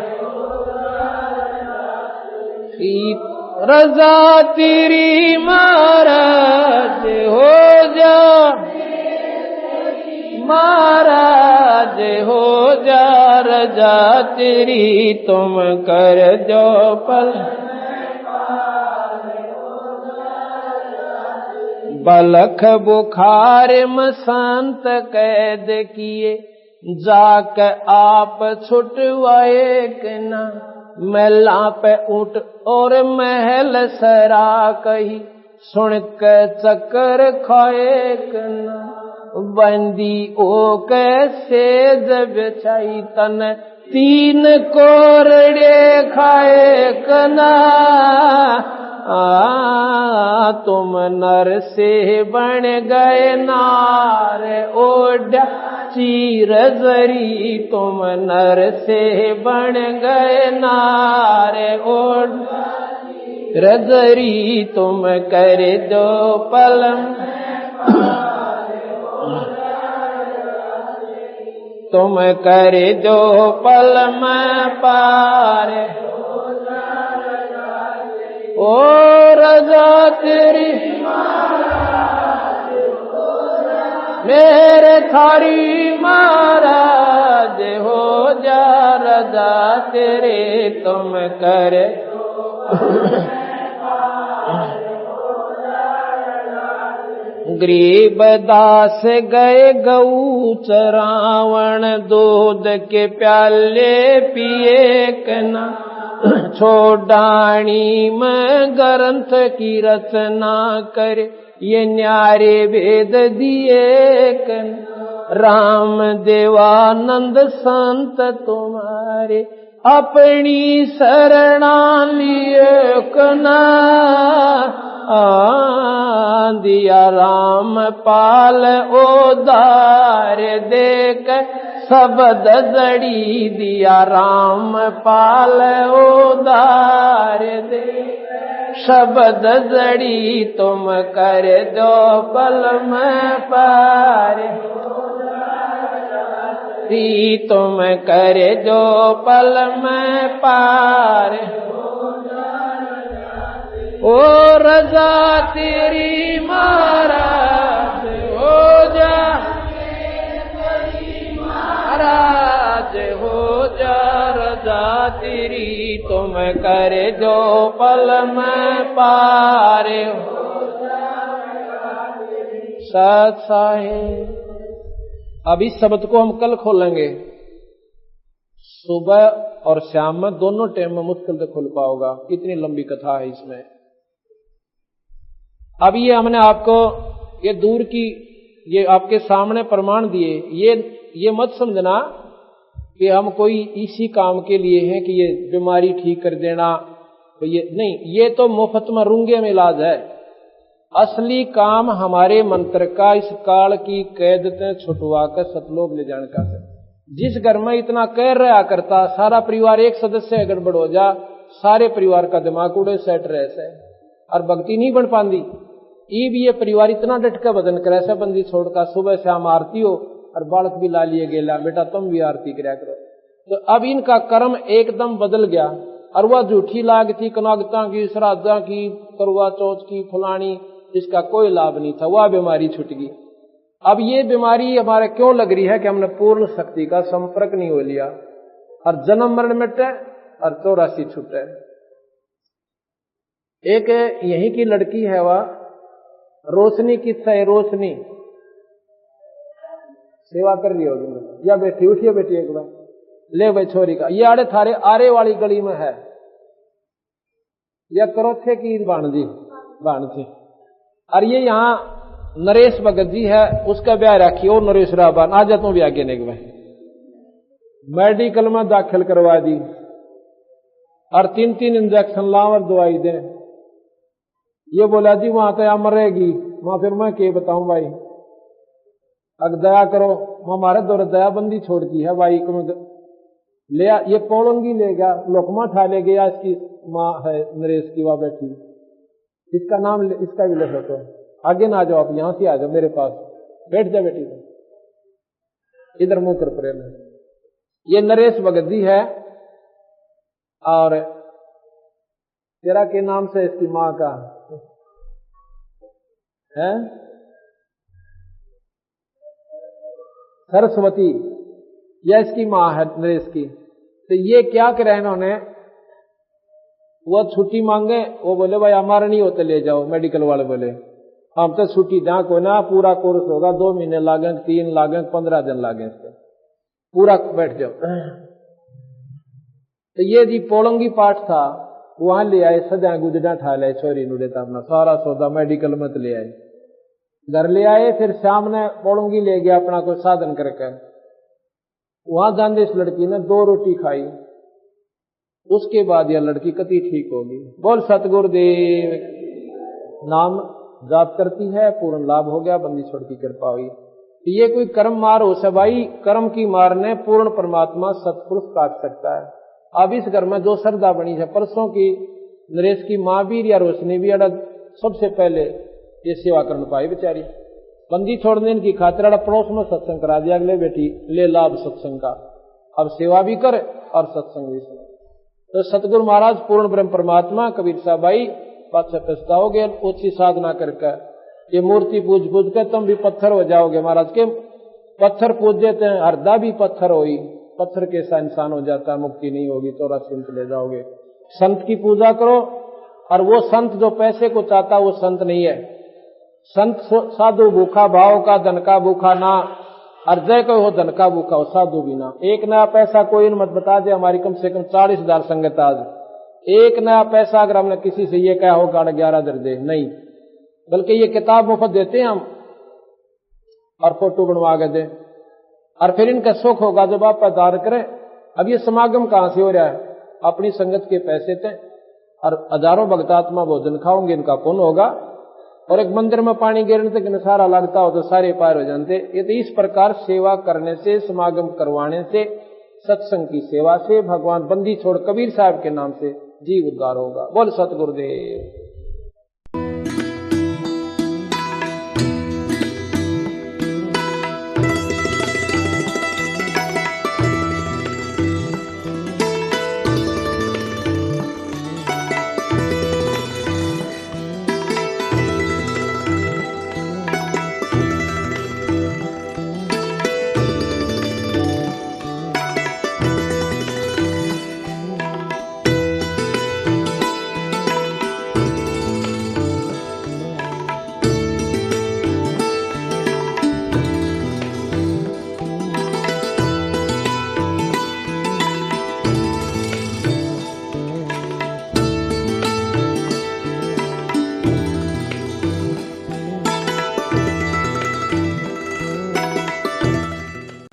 रजा तेरी महाराज हो जा महाराज हो जा रजा तेरी तुम कर जो पल बलख बुखार में संत कैद किए जाके आप छुटवाए के ना महला पे उठ और महल सरा कही सुन के चक्कर खाए कना बंदी ओ कैसे जब बिछाई तन 3 कोरड़े खाए कना तुम नर से बन गए नार ओढ़ा चीर जरी तुम नर से बन गए नार ओढ़ रजरी तुम कर दो पलम तुम कर दो पल में पार ओ रजा तेरी मेरे थारी महाराज महाराज हो जा रजा तेरे तुम करे। गरीब दास गए गऊ चरावण, दूध के प्याले पिए कना, छोड़ाणी में ग्रंथ की रचना करे, ये न्यारे वेद दिए कन। राम देवानंद संत तुम्हारे, अपनी शरणा लिए कना, दिया राम पाल उदार देख शब्द जड़ी, दिया राम पाल उदार दे शब्द जड़ी, तुम कर दो पल में पार, तुम कर दो पल में पार। ओ रजा तेरी महाराज हो जा, महाराज हो जा रजा तेरी, तुम कर जो पल में पार। सत साहिब। अब इस शब्द को हम कल खोलेंगे, सुबह और शाम में दोनों टाइम में मुश्किल से खुल पाओगा, कितनी लंबी कथा है इसमें। अब ये हमने आपको ये दूर की, ये आपके सामने प्रमाण दिए, ये मत समझना कि हम कोई इसी काम के लिए हैं कि ये बीमारी ठीक कर देना, तो ये नहीं, ये तो मुफ्त में रूंगे में इलाज है। असली काम हमारे मंत्र का इस काल की कैद से छुटवा कर सतलोक ले जाने का है। जिस घर में इतना कह रहा करता, सारा परिवार एक सदस्य गड़बड़ हो जा, सारे परिवार का दिमाग उड़े सेट रहे से और भक्ति नहीं बन पाती। ये परिवार इतना डटका बदन करे से बंदी छोड़कर सुबह शाम आरती हो और बालक भी ला लिए गेला, बेटा तुम भी आरती कराया करो। तो अब इनका कर्म एकदम बदल गया और वह झूठी लागती कनागता की, श्राद्धा की, करवा चौथ की, फलानी, इसका कोई लाभ नहीं था, वह बीमारी छूट गई। अब ये बीमारी हमारे क्यों लग रही है कि हमने पूर्ण शक्ति का संपर्क नहीं हो लिया और जन्म मरण मिटे और 84 छूटे। एक यहीं की लड़की है, वह रोशनी किस्सा है, रोशनी सेवा कर रही होगी या बैठी, उठिए बेटी एक बार, ले भाई छोरी का, ये आड़े थारे आरे वाली गली में है, या करोथे की भाणजी, और ये यहाँ नरेश भगत जी है, उसका ब्याह रखी, और नरेश राबान आ जाता हूँ ब्याह के भाई, मेडिकल में दाखिल करवा दी और 3-3 इंजेक्शन लाओ और दवाई दे। ये बोला जी वहां तो मरेगी, वहां फिर मैं क्या बताऊं भाई, अगर दया करो, हमारे दौर दया बंदी छोड़ दी है भाई को ले, ये पोलंगी ले गया, लोकमा ठा ले गया, इसकी माँ है नरेश की, वहां बैठी, इसका नाम इसका भी ले सकते हो, आगे ना आ जाओ, आप यहां से आ जाओ मेरे पास, बैठ जा बेटी, इधर मुंह कर प्रेम है। ये नरेश भगत जी है और तेरा के नाम से इसकी माँ का है सरस्वती, यह इसकी माँ है नरेश की। तो ये क्या करे इन्होंने, वो छुट्टी मांगे, वो बोले भाई हमारा नहीं होते ले जाओ, मेडिकल वाले बोले हम तो छुट्टी जहां को ना, पूरा कोर्स होगा, 2 महीने लागे, 3 लागे, 15 दिन लागे, इसको पूरा बैठ जाओ। तो ये जी पोलंगी पाठ था, वहां ले आए, सजा गुजरा ठा ले, छोरी नु देता अपना सारा सौदा मेडिकल मत ले आए, घर ले आए, फिर शाम ने पोलंगी ले गया अपना कोई साधन करके, वहां जाने इस लड़की ने 2 रोटी खाई, उसके बाद यह लड़की कति ठीक होगी। बोल सतगुरुदेव, नाम जाप करती है, पूर्ण लाभ हो गया, बंदी छोड़ की कृपा हुई। ये कोई कर्म मार हो से भाई, कर्म की मार ने पूर्ण परमात्मा सतपुरुष काट सकता है। अब इस घर में जो श्रद्धा बनी है, परसों की नरेश की माँ भी या रोशनी भी अड़ा सबसे पहले ये सेवा करने पाई बेचारी, बंदी छोड़ने की खातिर अड़ा पड़ोस में सत्संग करा दिया, अगले बेटी ले लाभ सत्संग का, अब सेवा भी कर और सत्संग भी सुन। तो सतगुरु महाराज पूर्ण ब्रह्म परमात्मा कबीर साहब भाई पाछे पछताओगे, ओछी साधना करके, ये मूर्ति पूज के तुम भी पत्थर हो जाओगे महाराज के, पत्थर पूज देते हैं, हरदा भी पत्थर होई, पत्थर के सा इंसान हो जाता है, मुक्ति नहीं होगी, 84 में चले जाओगे। संत की पूजा करो, और वो संत जो पैसे को चाहता वो संत नहीं है। संत साधु भूखा भाव का, धन का भूखा ना, अर्जय को हो धन का भूखा हो, साधु भी ना। एक नया पैसा कोई मत बता दे, हमारी कम से कम 40,000 संगत आज, एक नया पैसा अगर हमने किसी से ये कहा हो 11 दर दे, नहीं, बल्कि ये किताब मुफ्त देते हैं हम, और फोटो बनवा के दें, और फिर इनका सुख होगा जब आप प्रचार करें। अब ये समागम कहां से हो रहा है? अपनी संगत के पैसे थे, और हजारों भक्तात्मा भोजन खाओगे, इनका पुण्य होगा। और एक मंदिर में पानी गिरने तक नसारा लगता हो तो सारे पार हो जाते। ये तो इस प्रकार सेवा करने से, समागम करवाने से, सत्संग की सेवा से, भगवान बंदी छोड़ कबीर साहब के नाम से जीव उद्धार होगा। बोल सतगुरुदेव।